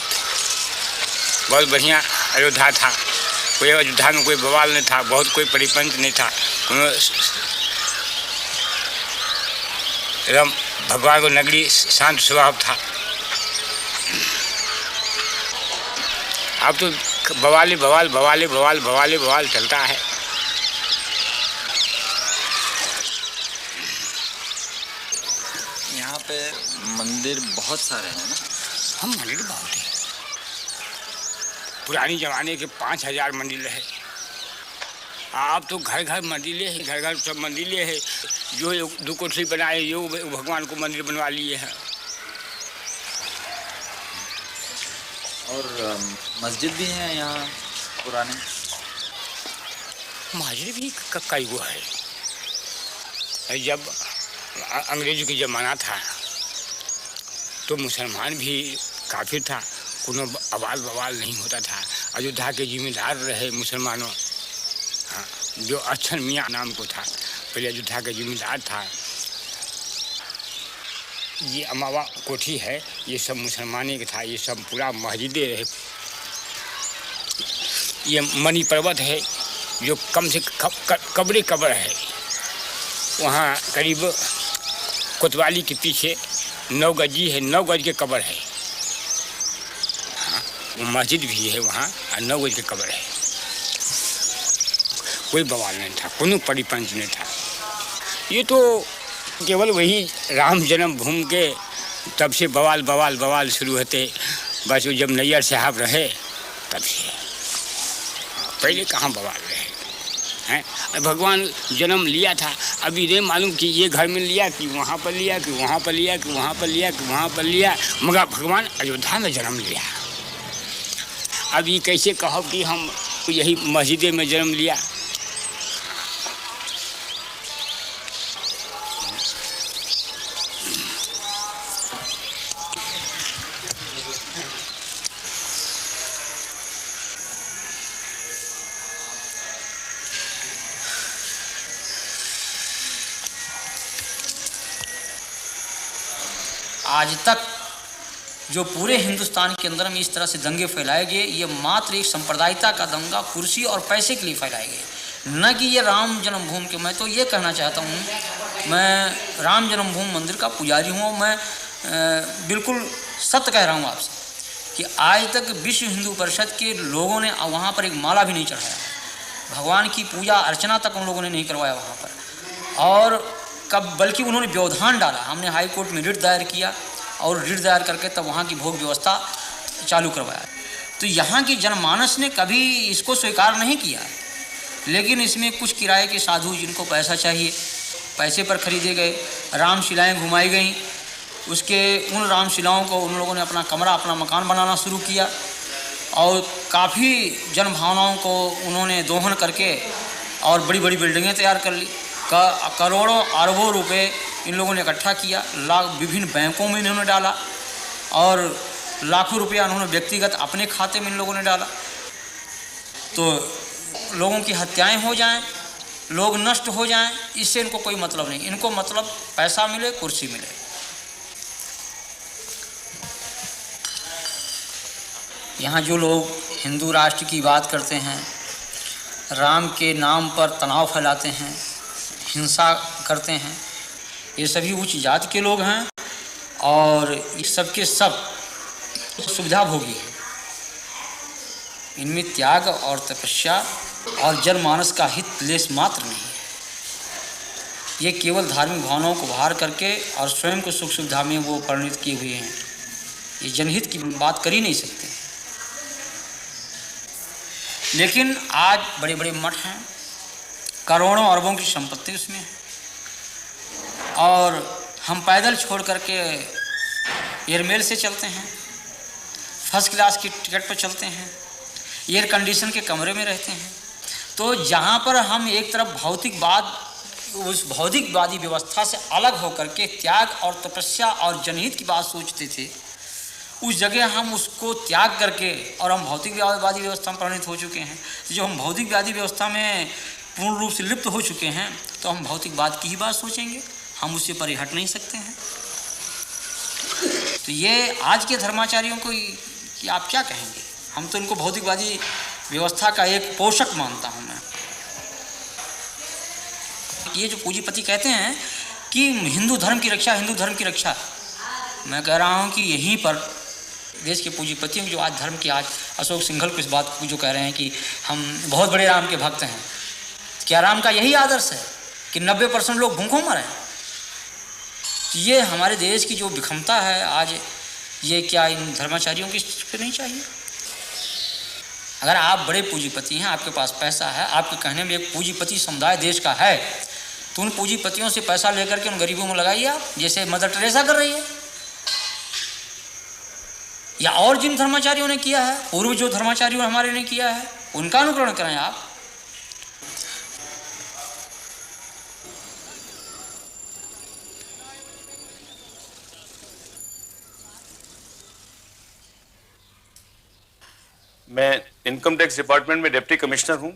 बढ़िया अयोध्या था, कोई अयोध्या में कोई बवाल नहीं था, बहुत कोई परिपंच नहीं था, एकदम भगवान को नगरी शांत स्वभाव था। अब तो बवाली बवाल बवाली बवाल बवाली बवाल चलता है। यहाँ पे मंदिर बहुत सारे हैं ना? हम मंदिर बहुत है। पुरानी जमाने के 5000 मंदिर है। आप तो घर घर मंदिर है, घर घर सब मंदिर है। जो 2 कोठरी बनाए जो भगवान को मंदिर बनवा लिए हैं। और मस्जिद भी है यहाँ पुराने? मस्जिद भी कई गो है। जब अंग्रेजों की ज़माना था तो मुसलमान भी काफ़ी था, कोनो आवाज़ बवाल नहीं होता था। अयोध्या के जिम्मेदार रहे मुसलमानों, हाँ, जो अच्छन मियाँ नाम को था, पहले अयोध्या का जिम्मेदार था। ये अमावा कोठी है, ये सब मुसलमानी का था। ये सब पूरा मस्जिदें रहे। ये मणि पर्वत है जो कम से कब्र कब्र है। वहाँ करीब कोतवाली के पीछे 9 गजी है, 9 गज के कब्र है। हाँ, वो मस्जिद भी है वहाँ और 9 गज के कब्र है। कोई बवाल नहीं था, कोनो परिपंच नहीं था। ये तो केवल वही राम जन्मभूमि के तब से बवाल बवाल बवाल शुरू होते। बस वो जब नैयर साहब रहे तब से, पहले कहाँ बवाल रहे हैं। भगवान जन्म लिया था, अभी नहीं मालूम कि ये घर में लिया कि वहाँ पर लिया कि वहाँ पर लिया कि वहाँ पर लिया कि वहाँ पर लिया, मगर भगवान अयोध्या में जन्म लिया। अब ये कैसे कहो कि हम यही मस्जिद में जन्म लिया। आज तक जो पूरे हिंदुस्तान के अंदर में इस तरह से दंगे फैलाए गए, ये मात्र एक सांप्रदायिकता का दंगा कुर्सी और पैसे के लिए फैलाए गए, न कि ये राम जन्मभूमि के। मैं तो ये कहना चाहता हूँ, मैं राम जन्मभूमि मंदिर का पुजारी हूँ। मैं बिल्कुल सत्य कह रहा हूँ आपसे कि आज तक विश्व हिंदू परिषद के लोगों ने वहाँ पर एक माला भी नहीं चढ़ाया, भगवान की पूजा अर्चना तक उन लोगों ने नहीं करवाया वहाँ पर। और बल्कि उन्होंने व्यवधान डाला। हमने हाई कोर्ट में रिट दायर किया और रिट दायर करके तब वहाँ की भोग व्यवस्था चालू करवाया। तो यहाँ की जनमानस ने कभी इसको स्वीकार नहीं किया। लेकिन इसमें कुछ किराए के साधु जिनको पैसा चाहिए, पैसे पर खरीदे गए, रामशिलाएँ घुमाई गईं। उसके उन रामशिलाओं को उन लोगों ने अपना कमरा, अपना मकान बनाना शुरू किया और काफ़ी जनभावनाओं को उन्होंने दोहन करके और बड़ी बड़ी बिल्डिंगें तैयार कर ली। करोड़ों अरबों रुपए इन लोगों ने इकट्ठा किया, विभिन्न बैंकों में इन्होंने डाला और लाखों रुपया उन्होंने व्यक्तिगत अपने खाते में इन लोगों ने डाला। तो लोगों की हत्याएं हो जाएं, लोग नष्ट हो जाएं, इससे इनको कोई मतलब नहीं। इनको मतलब पैसा मिले, कुर्सी मिले। यहाँ जो लोग हिंदू राष्ट्र की बात करते हैं, राम के नाम पर तनाव फैलाते हैं, हिंसा करते हैं, ये सभी उच्च जाति के लोग हैं और ये सब के सब सुविधा भोगी हैं। इनमें त्याग और तपस्या और जनमानस का हित लेस मात्र नहीं है। ये केवल धार्मिक भावनाओं को बाहर करके और स्वयं को सुख सुविधा में वो परिणित किए हुए हैं। ये जनहित की बात कर ही नहीं सकते। लेकिन आज बड़े बड़े मठ हैं, करोड़ों अरबों की संपत्ति उसमें है और हम पैदल छोड़ करके एयरमेल से चलते हैं, फर्स्ट क्लास की टिकट पर चलते हैं, एयर कंडीशन के कमरे में रहते हैं। तो जहाँ पर हम एक तरफ भौतिकवाद, उस भौतिकवादी व्यवस्था से अलग होकर के त्याग और तपस्या और जनहित की बात सोचते थे, उस जगह हम उसको त्याग करके और हम भौतिकवादी व्यवस्था में परिणित हो चुके हैं। जो हम भौतिकवादी व्यवस्था में पूर्ण रूप से लिप्त हो चुके हैं, तो हम भौतिकवाद की ही बात सोचेंगे, हम उससे परे हट नहीं सकते हैं। तो ये आज के धर्माचार्यों को कि आप क्या कहेंगे? हम तो इनको भौतिकवादी व्यवस्था का एक पोषक मानता हूँ मैं। ये जो पूंजीपति कहते हैं कि हिंदू धर्म की रक्षा, हिंदू धर्म की रक्षा। मैं कह रहा हूँ कि यहीं पर देश के पूंजीपतियों की जो आज धर्म की, आज अशोक सिंघल को इस बात को जो कह रहे हैं कि हम बहुत बड़े राम के भक्त हैं, क्या राम का यही आदर्श है कि 90% लोग भूखों मरे? ये हमारे देश की जो विषमता है आज, ये क्या इन धर्माचार्यों की नहीं चाहिए? अगर आप बड़े पूंजीपति हैं, आपके पास पैसा है, आपके कहने में एक पूंजीपति समुदाय देश का है, तो उन पूंजीपतियों से पैसा लेकर के उन गरीबों में लगाइए आप, जैसे मदर टेरेसा कर रही है, या और जिन धर्माचार्यों ने किया है, पूर्व जो धर्माचार्यों हमारे ने किया है, उनका अनुकरण करें आप। मैं इनकम टैक्स डिपार्टमेंट में डिप्टी कमिश्नर हूं।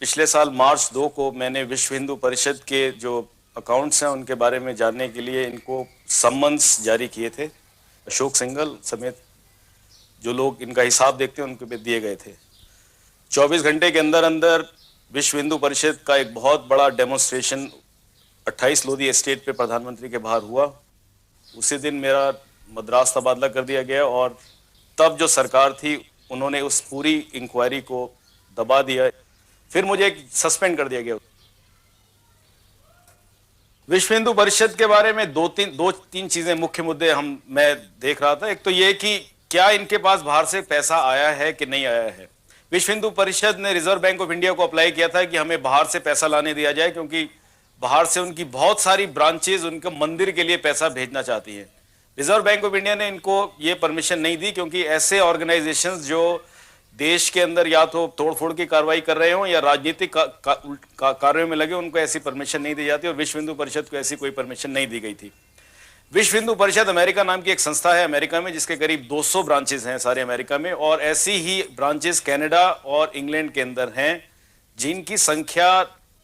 पिछले साल मार्च 2 को मैंने विश्व हिंदू परिषद के जो अकाउंट्स हैं उनके बारे में जानने के लिए इनको सम्मन्स जारी किए थे। अशोक सिंघल समेत जो लोग इनका हिसाब देखते हैं उनको भी दिए गए थे। 24 घंटे के अंदर अंदर विश्व हिंदू परिषद का एक बहुत बड़ा डेमोन्स्ट्रेशन 28 लोधी एस्टेट पे प्रधानमंत्री के बाहर हुआ। उसी दिन मेरा मद्रास तबादला कर दिया गया और तब जो सरकार थी उन्होंने उस पूरी इंक्वायरी को दबा दिया, फिर मुझे सस्पेंड कर दिया गया। विश्व हिंदू परिषद के बारे में दो तीन चीजें मुख्य मुद्दे मैं देख रहा था। एक तो ये कि क्या इनके पास बाहर से पैसा आया है कि नहीं आया है। विश्व हिंदू परिषद ने रिजर्व बैंक ऑफ इंडिया को अप्लाई किया था कि हमें बाहर से पैसा लाने दिया जाए, क्योंकि बाहर से उनकी बहुत सारी ब्रांचेज उनके मंदिर के लिए पैसा भेजना चाहती हैं। रिजर्व बैंक ऑफ इंडिया ने इनको ये परमिशन नहीं दी, क्योंकि ऐसे ऑर्गेनाइजेशंस जो देश के अंदर या तो तोड़फोड़ की कार्रवाई कर रहे हो या राजनीतिक कार्यों में लगे, उनको ऐसी परमिशन नहीं दी जाती और विश्व हिंदू परिषद को ऐसी कोई परमिशन नहीं दी गई थी। विश्व हिंदू परिषद अमेरिका नाम की एक संस्था है अमेरिका में, जिसके करीब 200 ब्रांचेस हैं सारे अमेरिका में, और ऐसी ही ब्रांचेस कनाडा और इंग्लैंड के अंदर हैं, जिनकी संख्या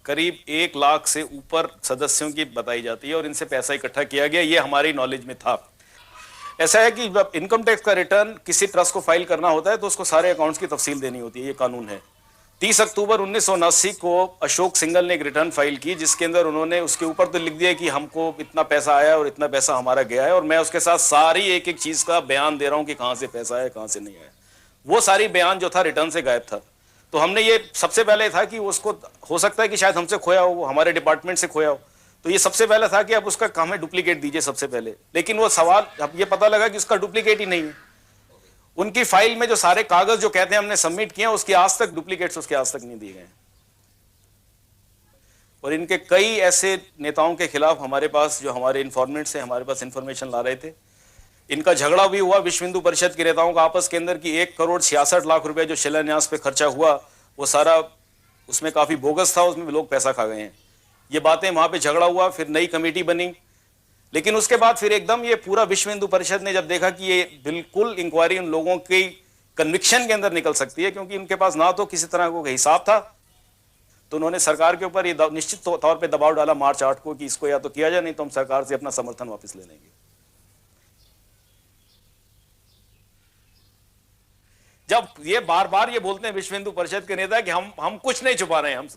करीब 1 लाख से ऊपर सदस्यों की बताई जाती है और इनसे पैसा इकट्ठा किया गया। ये हमारी नॉलेज में था। ऐसा है कि जब इनकम टैक्स का रिटर्न किसी ट्रस्ट को फाइल करना होता है तो उसको सारे अकाउंट्स की तफसील देनी होती है, ये कानून है। 30 अक्टूबर 1979 को अशोक सिंघल ने एक रिटर्न फाइल की, जिसके अंदर उन्होंने उसके ऊपर तो लिख दिया कि हमको इतना पैसा आया और इतना पैसा हमारा गया है, और मैं उसके साथ सारी एक एक चीज का बयान दे रहा हूं कि कहां से पैसा आया कहां से नहीं आया। वो सारी बयान जो था रिटर्न से गायब था। तो हमने ये सबसे पहले था कि उसको हो सकता है कि शायद हमसे खोया हो, हमारे डिपार्टमेंट से खोया हो, तो ये सबसे पहले था कि आप उसका हमें डुप्लीकेट दीजिए सबसे पहले। लेकिन वो सवाल अब ये पता लगा कि उसका डुप्लीकेट ही नहीं है। उनकी फाइल में जो सारे कागज जो कहते हैं हमने सबमिट किए, उसकी आज तक डुप्लीकेट्स उसके आज तक नहीं दिए गए। और इनके कई ऐसे नेताओं के खिलाफ हमारे पास, जो हमारे इन्फॉर्मेंट्स हैं, हमारे पास इंफॉर्मेशन ला रहे थे। इनका झगड़ा भी हुआ विश्व हिंदू परिषद के नेताओं का आपस के अंदर कि 1,66,00,000 रुपए जो शिलान्यास पे खर्चा हुआ वो सारा उसमें काफी बोगस था, उसमें लोग पैसा खा गए हैं। ये बातें वहां पे झगड़ा हुआ, फिर नई कमेटी बनी, लेकिन उसके बाद फिर एकदम ये पूरा विश्व हिंदू परिषद ने जब देखा कि ये बिल्कुल इंक्वायरी उन लोगों की कन्विक्शन के अंदर निकल सकती है, क्योंकि उनके पास ना तो किसी तरह का हिसाब था, तो उन्होंने सरकार के ऊपर ये निश्चित तौर पे दबाव डाला मार्च 8 को कि इसको या तो किया जाए, नहीं तो हम सरकार से अपना समर्थन वापस ले लेंगे। जब ये बार बार ये बोलते हैं विश्व हिंदू परिषद के नेता कि हम कुछ नहीं छुपा रहे हैं, हम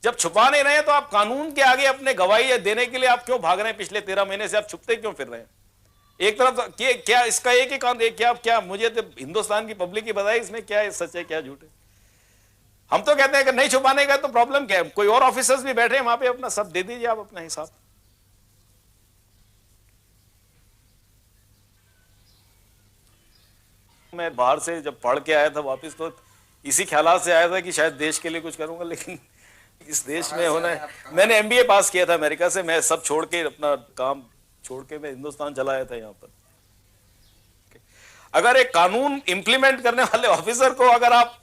जब छुपा नहीं रहे तो आप कानून के आगे अपने गवाही देने के लिए आप क्यों भाग रहे हैं? पिछले 13 महीने से आप छुपते क्यों फिर रहे हैं? एक तरफ क्या इसका एक ही कानून, क्या मुझे तो हिंदुस्तान की पब्लिक ही बताए इसमें क्या सच है क्या झूठ है। हम तो कहते हैं कि नहीं छुपाने का तो प्रॉब्लम क्या है? कोई और ऑफिसर्स भी बैठे हैं वहां पे, अपना सब दे दीजिए आप अपना हिसाब। मैं बाहर से जब पढ़ के आया था वापस, तो इसी ख्याल से आया था कि शायद देश के लिए कुछ करूंगा, लेकिन इस देश में होना है। मैंने एमबीए पास किया था अमेरिका से, मैं सब छोड़ के अपना काम छोड़ के मैं हिंदुस्तान चला आया था यहाँ पर। अगर एक कानून इंप्लीमेंट करने वाले ऑफिसर को अगर आप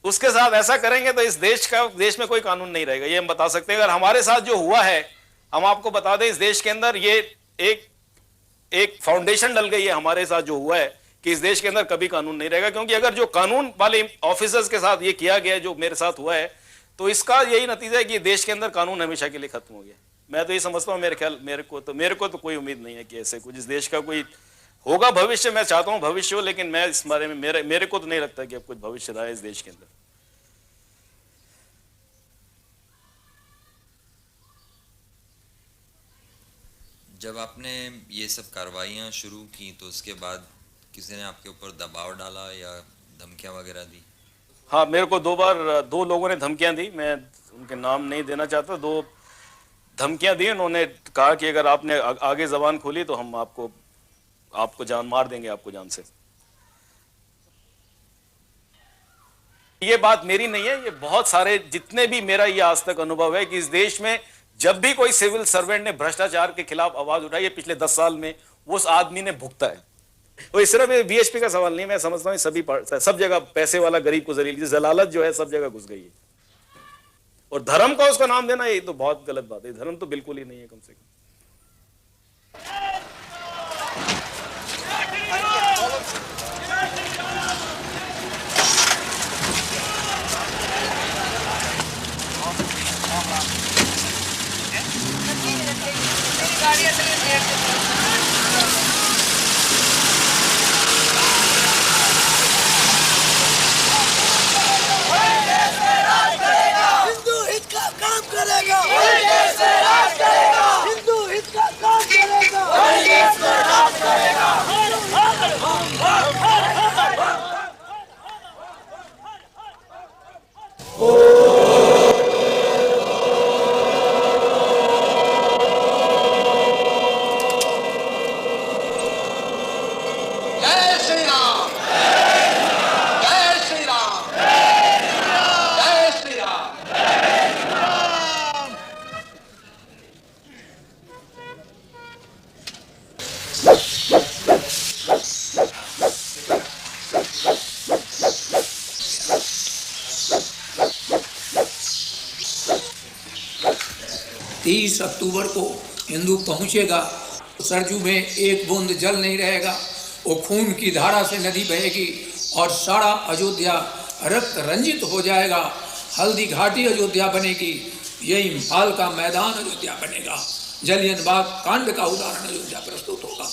उसके साथ ऐसा करेंगे तो इस देश में कोई कानून नहीं रहेगा, ये हम बता सकते हैं। अगर हमारे साथ जो हुआ है, हम आपको बता दें, इस देश के अंदर ये एक फाउंडेशन डल गई है हमारे साथ जो हुआ है कि इस देश के अंदर कभी कानून नहीं रहेगा। क्योंकि अगर जो कानून वाले ऑफिसर्स के साथ ये किया गया जो मेरे साथ हुआ है, तो इसका यही नतीजा है कि देश के अंदर कानून हमेशा के लिए खत्म हो गया। मैं तो ये समझता हूँ, मेरे को तो कोई उम्मीद नहीं है कि ऐसे कुछ इस देश का कोई होगा भविष्य। मैं चाहता हूँ भविष्य हो, लेकिन मैं इस बारे में मेरे को तो नहीं लगता कि अब कुछ भविष्य रहा है इस देश के अंदर। जब आपने ये सब कार्रवाइयाँ शुरू की तो उसके बाद किसी ने आपके ऊपर दबाव डाला या धमकियाँ वगैरह दी? हाँ, मेरे को 2 बार 2 लोगों ने धमकियाँ दी। मैं उनके नाम नहीं देना चाहता। 2 धमकियाँ दी। उन्होंने कहा कि अगर आपने आगे जबान खोली तो हम आपको जान मार देंगे, आपको जान से। ये बात मेरी नहीं है, ये बहुत सारे जितने भी मेरा ये आज तक अनुभव है कि इस देश में जब भी कोई सिविल सर्वेंट ने भ्रष्टाचार के खिलाफ आवाज उठाई है पिछले 10 साल में, वो उस आदमी ने भुगता है। तो इस सिर्फ बीएचपी का सवाल नहीं, मैं समझता हूँ सब जगह पैसे वाला गरीब को जलील, जलालत जो है सब जगह घुस गई है। और धर्म को उसका नाम देना ये तो बहुत गलत बात है। धर्म तो बिल्कुल ही नहीं है। कम से कम हिंदू हित का काम करेगा, हिंदू हित का काम करेगा, जय श्री राम, जय श्री राम, जय श्री राम। तीस अक्टूबर को हिंदू पहुंचेगा, सरजू में एक बूंद जल नहीं रहेगा, वो खून की धारा से नदी बहेगी और सारा अयोध्या रक्त रंजित हो जाएगा। हल्दी घाटी अयोध्या बनेगी, ये इम्फाल का मैदान अयोध्या बनेगा, जलियन बाग कांड का उदाहरण अयोध्या प्रस्तुत होगा।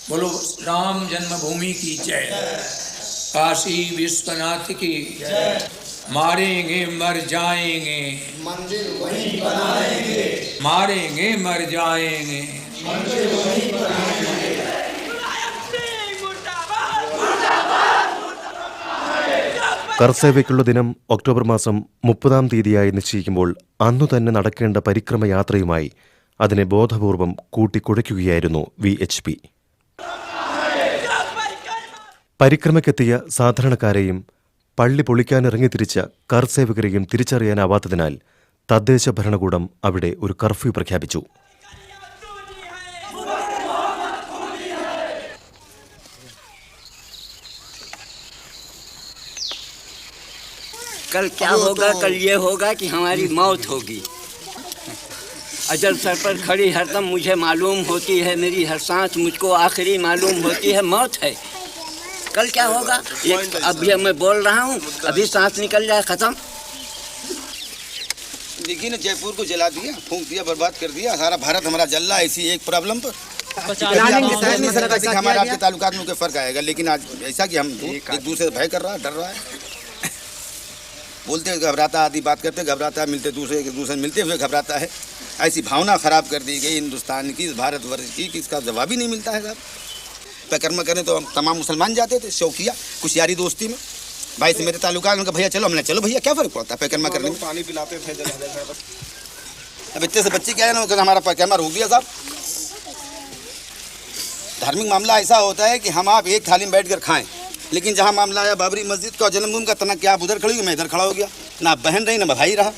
बोलो राम जन्मभूमि की जय, काशी विश्वनाथ की जय। मारेंगे मर जाएंगे, मंदिर वहीं बनाएंगे, मारेंगे मर जाएंगे, मंदिर वहीं बनाएंगे। കർസേവയ്ക്കുള്ള ദിനം ഒക്ടോബർ മാസം 30-ാം തീയതിയായി നിശ്ചയിക്കുമ്പോൾ അന്നു തന്നെ നടക്കേണ്ട പരിക്രമയാത്രയുമായി അതിനെ ബോധപൂർവം കൂട്ടിക്കുഴയ്ക്കുകയായിരുന്നു VHP. പരിക്രമയ്ക്കെത്തിയ സാധാരണക്കാരെയും പള്ളി പൊളിക്കാനിറങ്ങിത്തിരിച്ച കർസേവകരെയും തിരിച്ചറിയാനാവാത്തതിനാൽ തദ്ദേശ ഭരണകൂടം അവിടെ ഒരു കർഫ്യൂ പ്രഖ്യാപിച്ചു. कल क्या होगा? कल ये होगा कि हमारी मौत होगी। अजल सर पर खड़ी हरदम मुझे मालूम होती है, मेरी हर सांस मुझको आखिरी मालूम होती है, मौत है। कल क्या होगा? ये अभी मैं बोल रहा हूँ, अभी सांस निकल जाए, खत्म। देखिए ना, जयपुर को जला दिया, फूंक दिया, बर्बाद कर दिया। सारा भारत हमारा जल रहा है इसी एक प्रॉब्लम पर। नहीं सकता कि हमारे आपके ताल्लुकात में कोई फर्क आएगा, लेकिन आज ऐसा कि हम एक दूसरे से भय कर रहा है, डर रहा है। बोलते घबराता, आदि बात करते घबराता है, मिलते दूसरे एक दूसरे मिलते हुए घबराता है। ऐसी भावना खराब कर दी गई हिंदुस्तान की, भारतवर्ष की, कि इसका जवाब ही नहीं मिलता है साहब। पैकर्मा करने तो हम तमाम मुसलमान जाते थे शौकिया, कुछ यारी दोस्ती में। भाई से मेरे ताल्लुकात, उनका भैया चलो, हमने चलो भैया, क्या फर्क पड़ता है पैकर्मा करने में। पानी पिलाते थे। अब इतने से बच्चे क्या है ना, हमारा पैकर्मा रोक दिया साहब। धार्मिक मामला ऐसा होता है कि हम आप एक थाली में बैठ कर खाएं, लेकिन जहाँ मामला आया बाबरी मस्जिद का, जन्मभूमि का, तना क्या आप उधर खड़ी हुई, मैं इधर खड़ा हो गया। ना बहन रही ना भाई रहा।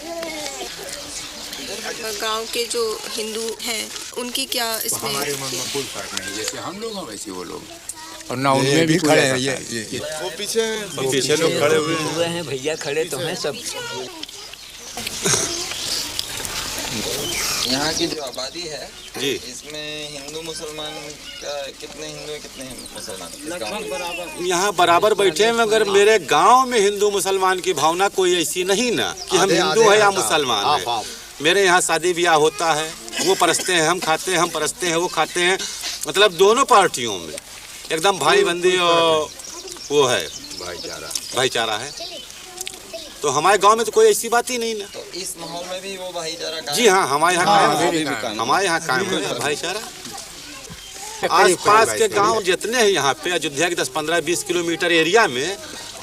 गांव के जो हिंदू हैं उनकी क्या इसमें? हमारे मन में कोई फर्क नहीं, जैसे हम लोग हैं वैसे वो लोग, और ना उनमें भी खड़े हैं। ये वो पीछे लोग खड़े हुए हैं, भैया खड़े तो हैं सब। यहाँ की जो आबादी है जी, इसमें हिंदू मुसलमान का कितने हिंदू है, कितने मुसलमान? यहाँ बराबर बैठे हैं, मगर मेरे गांव में हिंदू मुसलमान की भावना कोई ऐसी नहीं ना कि हम हिंदू है या मुसलमान है। मेरे यहाँ शादी ब्याह होता है, वो परसते हैं, हम खाते हैं, हम परसते हैं, वो खाते हैं। मतलब दोनों पार्टियों में एकदम भाई बंदी और वो है भाईचारा है। तो हमारे गांव में तो कोई ऐसी बात ही नहीं ना। तो इस माहौल में भी वो भाईचारा? जी हाँ, हमारे यहाँ कायम है, हमारे यहाँ कायम है भाईचारा। आसपास के गांव जितने हैं यहाँ पे अयोध्या के 10, 15, 20 किलोमीटर एरिया में,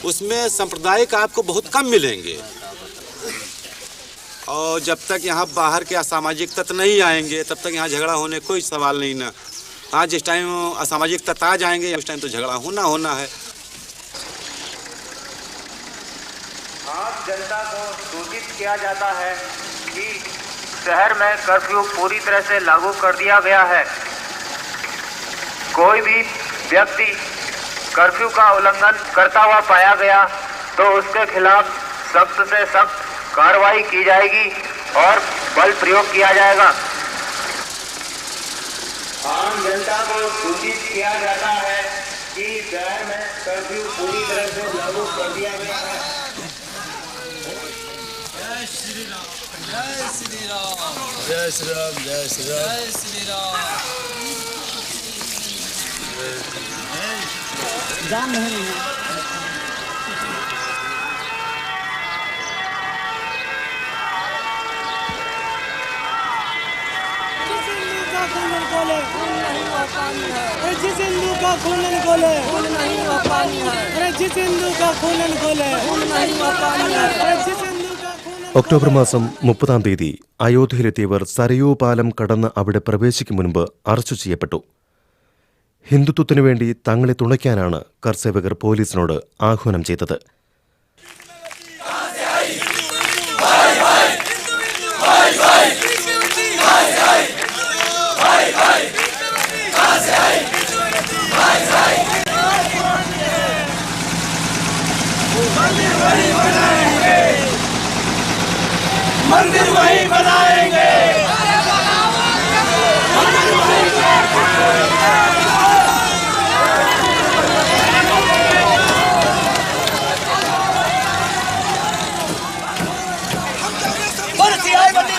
उसमें सांप्रदायिक आपको बहुत कम मिलेंगे। और जब तक यहाँ बाहर के असामाजिक तत्व नहीं आएंगे तब तक यहाँ झगड़ा होने कोई सवाल नहीं ना। हाँ, जिस टाइम असामाजिक तत्व आ जाएंगे उस टाइम तो झगड़ा होना है। आज जनता को सूचित किया जाता है कि शहर में कर्फ्यू पूरी तरह से लागू कर दिया गया है। कोई भी व्यक्ति कर्फ्यू का उल्लंघन करता हुआ पाया गया तो उसके खिलाफ सख्त से सख्त कार्रवाई की जाएगी और बल प्रयोग किया जाएगा। आम जनता को सूचित किया जाता है कि शहर में कर्फ्यू पूरी तरह से लागू कर दिया गया है। जय श्री राम, जय श्री राम, जय श्री राम, जय श्री राम, जय श्री राम। जान नहीं जिस हिंदू का खून खोले खून नहीं हुआ पानी है। अरे जिस हिंदू का खून खोले खून नहीं हुआ पानी है। अरे जिस हिंदू का खून ഒക്ടോബർ മാസം 30-ാം തീയതി അയോധ്യയിലെത്തിയവർ സരയൂ പാലം കടന്ന് അവിടെ പ്രവേശിക്കും മുൻപ് അറസ്റ്റ് ചെയ്യപ്പെട്ടു. ഹിന്ദുത്വത്തിനു വേണ്ടി തങ്ങളെ തുണയ്ക്കാനാണ് കർസേവകർ പോലീസിനോട് ആഹ്വാനം ചെയ്തത്. मंदिर वही बनाएंगे।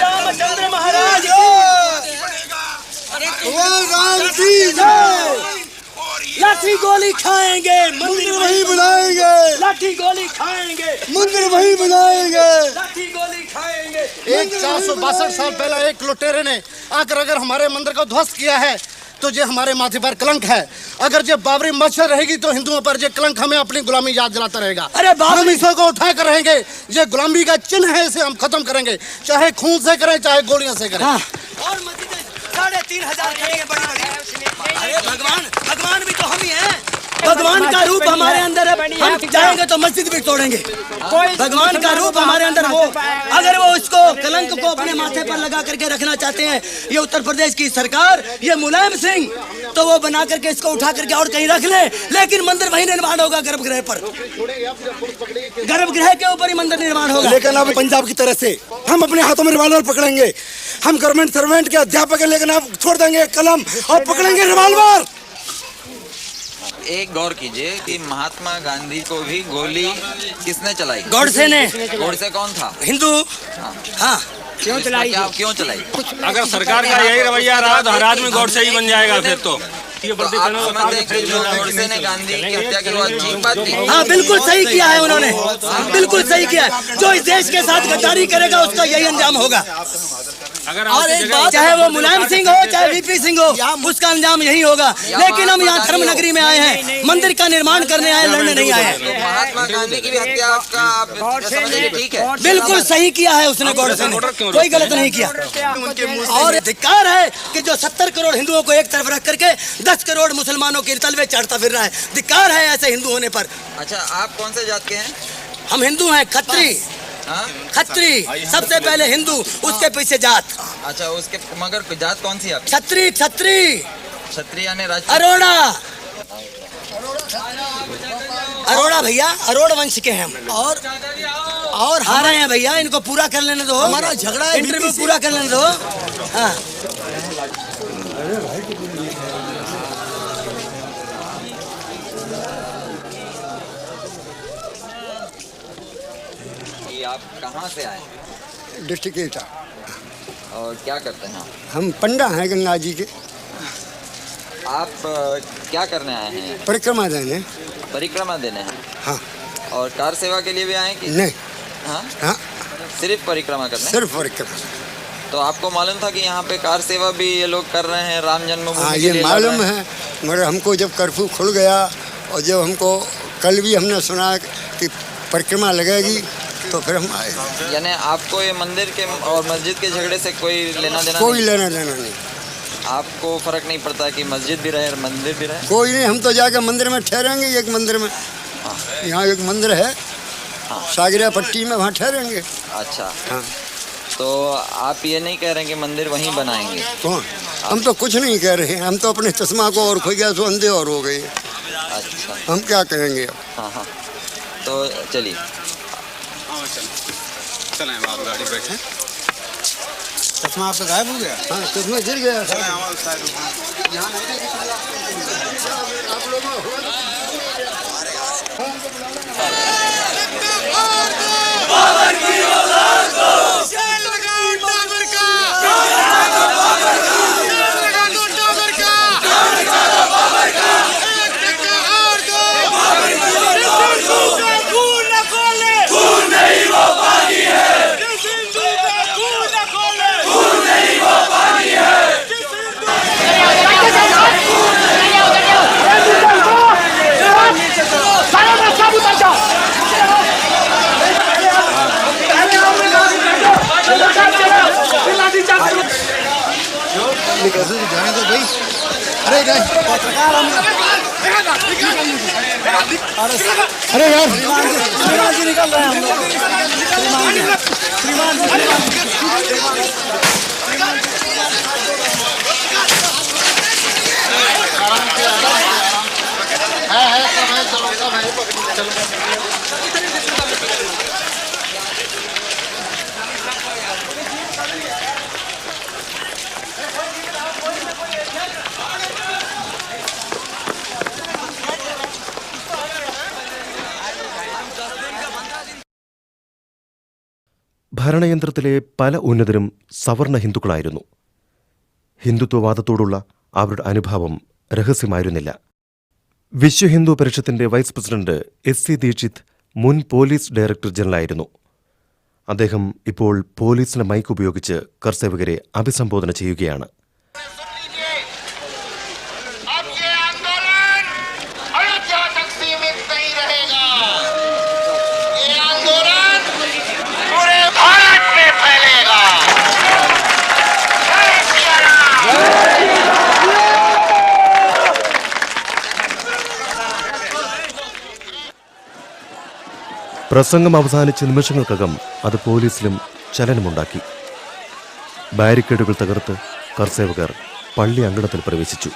रामचंद्र महाराज लाठी गोली खाएंगे, मंदिर वही बनाएंगे। लाठी गोली खाएंगे, मंदिर वही बनाएंगे। लाठी गोली खाएंगे। एक 462 साल पहले एक लुटेरे ने आकर अगर हमारे मंदिर को ध्वस्त किया है तो ये हमारे माथे पर कलंक है। अगर ये बाबरी मस्जिद रहेगी तो हिंदुओं पर ये कलंक हमें अपनी गुलामी याद दिलाता रहेगा। अरे हम इसको को उठा कर रहेंगे। ये गुलामी का चिन्ह है, इसे हम खत्म करेंगे, चाहे खून से करें चाहे गोलियों से करें। और मस्जिदें 3,500 करेंगे बड़ी बड़ी। अरे भगवान भी तो हम ही हैं। भगवान का रूप हमारे अंदर है। हम जाएंगे तो मस्जिद भी तोड़ेंगे। भगवान का रूप हमारे अंदर हो, अगर वो उसको कलंक को अपने माथे पर लगा करके रखना चाहते हैं ये उत्तर प्रदेश की सरकार, ये मुलायम सिंह, तो वो बना करके इसको उठा करके और कहीं रख ले, लेकिन मंदिर वही निर्माण होगा गर्भगृह पर। गर्भगृह के ऊपर ही मंदिर निर्माण होगा। लेकिन अब पंजाब की तरह से हम अपने हाथों में रिवॉल्वर पकड़ेंगे। हम गवर्नमेंट सर्वेंट के अध्यापक हैं, लेकिन आप छोड़ देंगे कलम और पकड़ेंगे रिवॉल्वर। एक गौर कीजिए कि महात्मा गांधी को भी गोली किसने चलाई? गोडसे ने। गोडसे कौन था? हिंदू। हाँ, क्यों चलाई? क्यों चलाई? अगर सरकार का यही रवैया रहा तो हर आदमी गोडसे ही बन जाएगा फिर तो। गोडसे ने गांधी की हत्या की अच्छी बात की। हाँ, बिल्कुल सही किया है उन्होंने, बिल्कुल सही किया है। जो इस देश के साथ गद्दारी करेगा उसका यही अंजाम होगा। और एक बात, चाहे वो मुलायम सिंह हो चाहे वीपी सिंह हो, उसका अंजाम यही होगा। लेकिन हम यहाँ धर्म नगरी में आए हैं, मंदिर का निर्माण करने आए, लड़ने नहीं आए हैं। महात्मा गांधी की भी हत्या आपका ठीक है? बिल्कुल सही किया है उसने, गोडसे ने कोई गलत नहीं किया। और धिक्कार है कि जो 70 करोड़ हिंदुओं को एक तरफ रख करके 10 करोड़ मुसलमानों के तलवे चढ़ता फिर रहा है। धिक्कार है ऐसे हिंदू होने पर। अच्छा, आप कौन से जात के हैं? हम हिंदू हैं, खत्री। खत्री सबसे पहले हिंदू, उसके पीछे जात। अच्छा, उसके मगर जात कौन सी है? छत्री। छत्री यानी अरोड़ा। अरोड़ा भैया, अरोड़ वंश के हैं हम। और हारे हैं भैया, इनको पूरा कर लेने दो। हमारा झगड़ा है, इंटरव्यू पूरा कर लेने दो। हाँ, आप कहाँ से आए? डिस्ट्रिक्ट एटा। और क्या करते हैं? हम पंडा हैं गंगा जी के। आप क्या करने आए हैं? परिक्रमा देने। परिक्रमा देने हैं? हाँ। और कार सेवा के लिए भी आए कि नहीं? हाँ? हाँ, सिर्फ परिक्रमा करने? सिर्फ परिक्रमा। तो आपको मालूम था कि यहाँ पे कार सेवा भी ये लोग कर रहे हैं राम जन्मभूमि हाँ, के ये लिए मालूम है, मगर हमको जब कर्फ्यू खुल गया और जब हमको कल भी हमने सुना कि परिक्रमा लगेगी तो फिर हम आए। यानी आपको ये मंदिर के और मस्जिद के झगड़े से कोई लेना देना कोई लेना देना नहीं। आपको फर्क नहीं पड़ता कि मस्जिद भी रहे और मंदिर भी रहे? कोई नहीं, हम तो जाकर मंदिर में ठहरेंगे। एक मंदिर में, यहाँ एक मंदिर है सागरिया पट्टी में, वहाँ ठहरेंगे। अच्छा हाँ। तो आप ये नहीं कह रहे कि मंदिर वहीं बनाएंगे? कौन? हम तो कुछ नहीं कह रहे हैं, हम तो अपने चश्मा को और खो गया तो अंधे और हो गए। अच्छा, हम क्या कहेंगे अब? हाँ हाँ, तो चलिए चलें, आप गाड़ी बैठे। चश्मा आपका गायब हो गया? हाँ, चश्मा गिर गया। आप लोगों कैसे जाने दो भाई। अरे पत्रकार अरे यार श्रीमान जी निकल रहे हैं हम लोग। श्रीमान ഭരണയന്ത്രത്തിലെ പല ഉന്നതരും സവർണ ഹിന്ദുക്കളായിരുന്നു. ഹിന്ദുത്വവാദത്തോടുള്ള അവരുടെ അനുഭാവം രഹസ്യമായിരുന്നില്ല. വിശ്വ ഹിന്ദു പരിഷത്തിന്റെ വൈസ് പ്രസിഡന്റ് SC ദീക്ഷിത് മുൻ പോലീസ് ഡയറക്ടർ ജനറലായിരുന്നു. അദ്ദേഹം ഇപ്പോൾ പോലീസിന്റെ മൈക്ക് ഉപയോഗിച്ച് കർഷകരെ അഭിസംബോധന ചെയ്യുകയാണ്. പ്രസംഗം അവസാനിച്ച നിമിഷങ്ങൾക്കകം അത് പോലീസിലും ചലനമുണ്ടാക്കി. ബാരിക്കേഡുകൾ തകർത്ത് കർസേവകർ പള്ളി അങ്കണത്തിൽ പ്രവേശിച്ചു.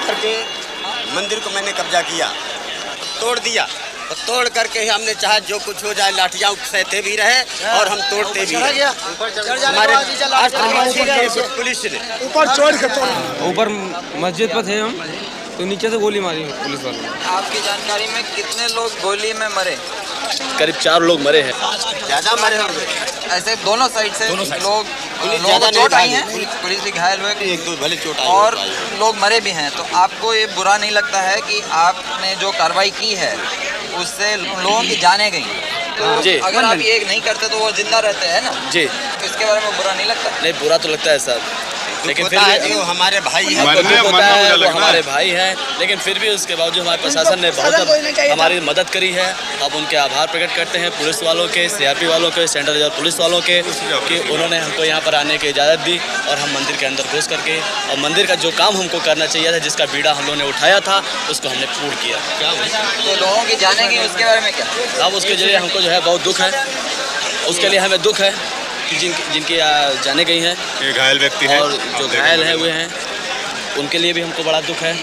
करके मंदिर को मैंने कब्जा किया, तोड़ दिया, और तोड़ करके हमने चाहे जो कुछ हो जाए, लाठियां सहते भी रहे और हम तोड़ते भी रहे। हमारे पुलिस ने ऊपर मस्जिद पर थे हम, तो नीचे से गोली मारी पुलिस वालों ने। आपकी जानकारी में कितने लोग गोली में मरे? करीब 4 लोग मरे हैं। ज्यादा मरे होंगे, ऐसे दोनों साइड से लोग चोट आई है, पुलिस भी घायल हुए, 1-2 भले चोट आई और लोग मरे भी हैं। तो आपको ये बुरा नहीं लगता है कि आपने जो कार्रवाई की है उससे लोगों की जाने गई? तो अगर आप ये नहीं करते तो वो जिंदा रहते हैं ना जी, तो इसके बारे में बुरा नहीं लगता? नहीं, बुरा तो लगता है साहब, लेकिन फिर भी वो हमारे भाई हैं, वो हमारे भाई हैं, लेकिन फिर भी उसके बावजूद हमारे प्रशासन ने बहुत हमारी मदद करी है। अब उनके आभार प्रकट करते हैं पुलिस वालों के, CRP वालों के, सेंट्रल रिजर्व पुलिस वालों के, कि उन्होंने हमको यहाँ पर आने की इजाज़त दी और हम मंदिर के अंदर घुस करके और मंदिर का जो काम हमको करना चाहिए था, जिसका बीड़ा हम लोगों ने उठाया था, उसको हमने पूर्ण किया। तो लोगों की जानेंगे उसके बारे में क्या? अब उसके जरिए हमको जो है बहुत दुख है, उसके लिए हमें दुख है कि जिनकी जाने गई हैं, ये घायल व्यक्ति हैं और जो घायल है हुए हैं, उनके लिए भी हमको बड़ा दुख है।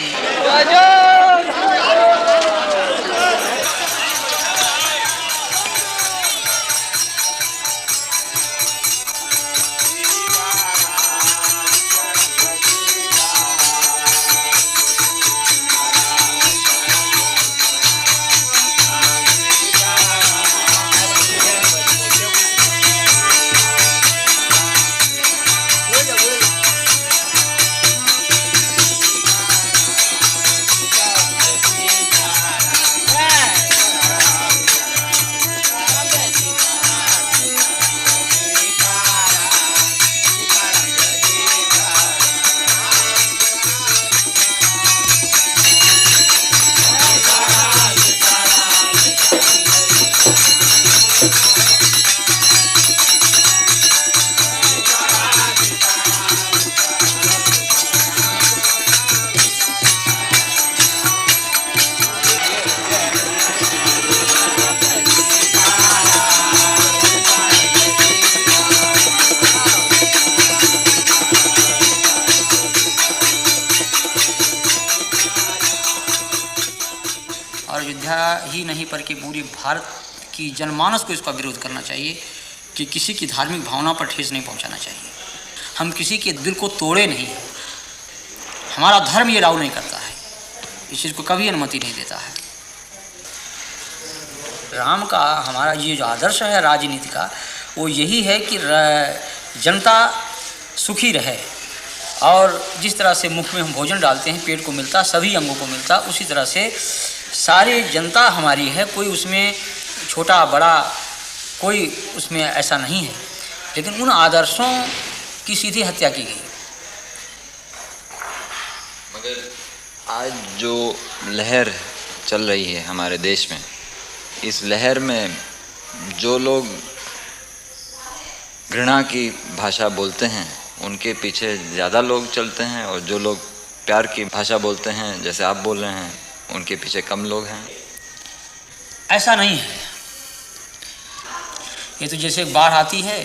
ही नहीं पर कि पूरी भारत की जनमानस को इसका विरोध करना चाहिए कि किसी की धार्मिक भावना पर ठेस नहीं पहुंचाना चाहिए। हम किसी के दिल को तोड़े नहीं, हमारा धर्म ये राव नहीं करता है, इस चीज़ को कभी अनुमति नहीं देता है। राम का हमारा ये जो आदर्श है राजनीति का, वो यही है कि जनता सुखी रहे, और जिस तरह से मुख में हम भोजन डालते हैं पेट को मिलता, सभी अंगों को मिलता, उसी तरह से सारी जनता हमारी है, कोई उसमें छोटा बड़ा कोई उसमें ऐसा नहीं है। लेकिन उन आदर्शों की सीधी हत्या की गई। मगर आज जो लहर चल रही है हमारे देश में, इस लहर में जो लोग घृणा की भाषा बोलते हैं उनके पीछे ज़्यादा लोग चलते हैं, और जो लोग प्यार की भाषा बोलते हैं जैसे आप बोल रहे हैं उनके पीछे कम लोग हैं। ऐसा नहीं है। ये तो जैसे बाढ़ आती है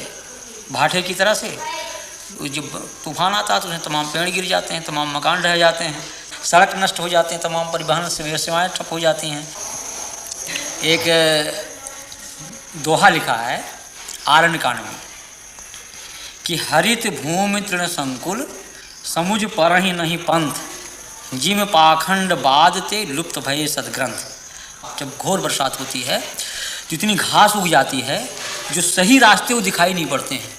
भाटे की तरह से, जब तूफान आता है तो उसमें तमाम पेड़ गिर जाते हैं, तमाम मकान ढह जाते हैं, सड़क नष्ट हो जाते हैं, तमाम परिवहन सेवाएं ठप हो जाती हैं। एक दोहा लिखा है आरण्यकांड में कि हरित भूमि तृण संकुल समुझ परहि नहीं पंथ, जिम पाखंड बादते लुप्त भये सदग्रंथ। जब घोर बरसात होती है तो इतनी घास उग जाती है जो सही रास्ते वो दिखाई नहीं पड़ते हैं।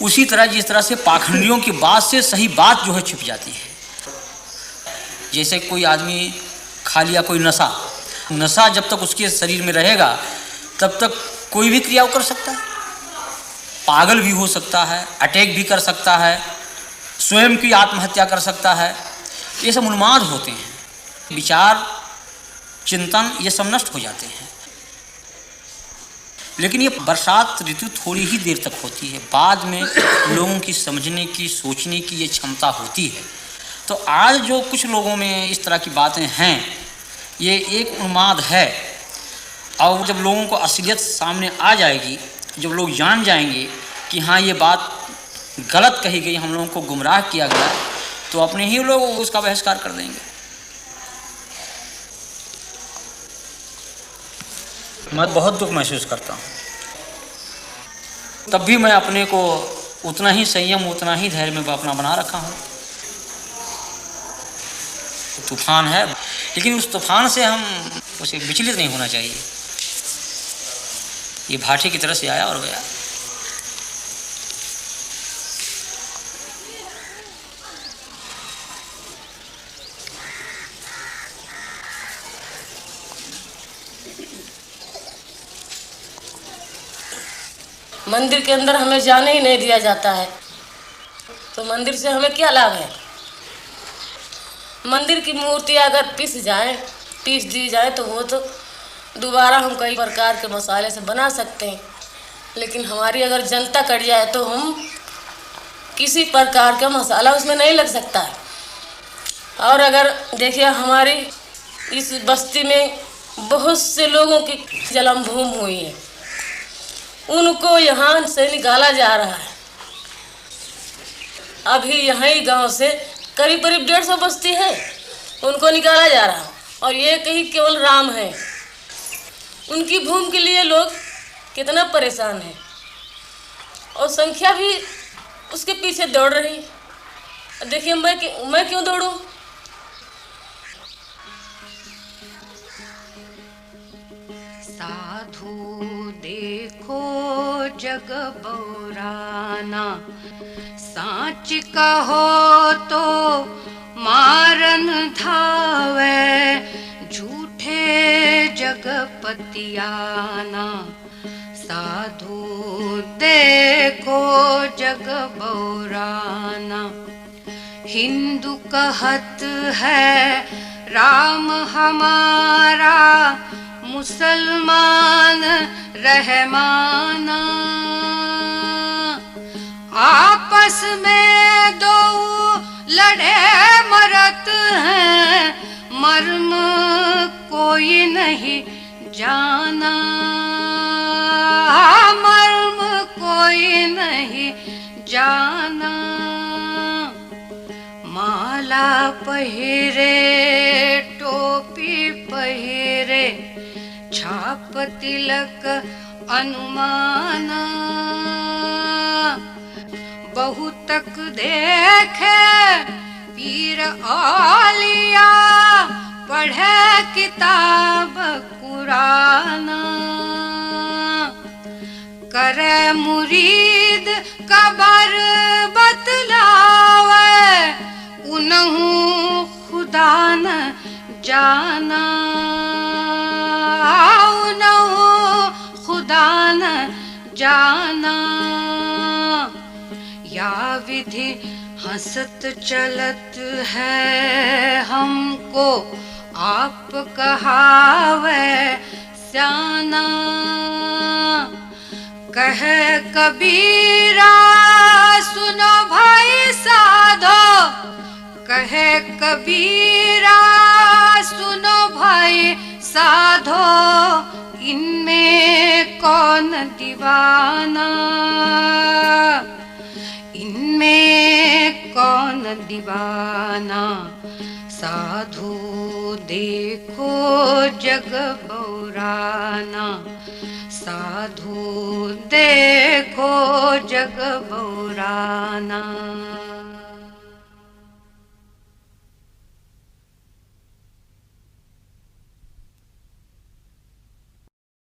उसी तरह जिस तरह से पाखंडियों की बात से सही बात जो है छिप जाती है। जैसे कोई आदमी खा लिया कोई नशा जब तक उसके शरीर में रहेगा तब तक कोई भी क्रिया कर सकता है, पागल भी हो सकता है, अटैक भी कर सकता है, स्वयं की आत्महत्या कर सकता है। ये सब उन्माद होते हैं, विचार चिंतन ये सब नष्ट हो जाते हैं। लेकिन ये बरसात ऋतु थोड़ी ही देर तक होती है, बाद में लोगों की समझने की सोचने की ये क्षमता होती है। तो आज जो कुछ लोगों में इस तरह की बातें हैं ये एक उन्माद है, और जब लोगों को असलियत सामने आ जाएगी, जब लोग जान जाएंगे कि हाँ ये बात गलत कही गई, हम लोगों को गुमराह किया गया, तो अपने ही लोग उसका बहिष्कार कर देंगे। मैं बहुत दुख महसूस करता हूँ, तब भी मैं अपने को उतना ही संयम उतना ही धैर्य में अपना बना रखा हूँ। तूफान है, लेकिन उस तूफान से हम उसे विचलित नहीं होना चाहिए। ये भाटे की तरह से आया और गया। मंदिर के अंदर हमें जाने ही नहीं दिया जाता है। तो मंदिर से हमें क्या लाभ है? मंदिर की मूर्ति अगर पीस दी जाए तो वो तो दोबारा हम कई प्रकार के मसाले से बना सकते हैं, लेकिन हमारी अगर जनता कट जाए तो हम किसी प्रकार का मसाला उसमें नहीं लग सकता है। और अगर देखिए हमारी इस बस्ती में बहुत से लोगों की जन्म भूमि हुई है, उनको यहाँ से निकाला जा रहा है। अभी यहाँ ही गांव से करीब 150 बस्ती है, उनको निकाला जा रहा है। और ये कहीं केवल राम है, उनकी भूमि के लिए लोग कितना परेशान है और संख्या भी उसके पीछे दौड़ रही। देखिए मैं क्यों दौड़ूं? साधु देखो जग बौराना, साच कहो तो मारन धावे, झूठे जगपतियाना। साधु देखो जग बौराना, हिंदू कहत है राम हमारा, मुसलमान रहमाना। आपस में दो लड़े मरत हैं, मर्म कोई नहीं जाना, मर्म कोई नहीं जाना। माला पहिरे टोपी पहिरे, छाप तिलक अनुमाना। बहुतक देखे पीर औलिया, पढ़े किताब कुराना। करे मुरीद कबर बतलावे, उनहु खुदा न जाना, उनहु खुदा न जाना। या विधि हंसत चलत है हमको, आप कहावे स्याना। कहे कबीरा सुनो भाई साधो, कहे कबीरा सुनो भाई साधो, इनमें कौन दीवाना, इनमें कौन दीवाना। साधु देखो जग बौराना, साधु देखो जग बौराना।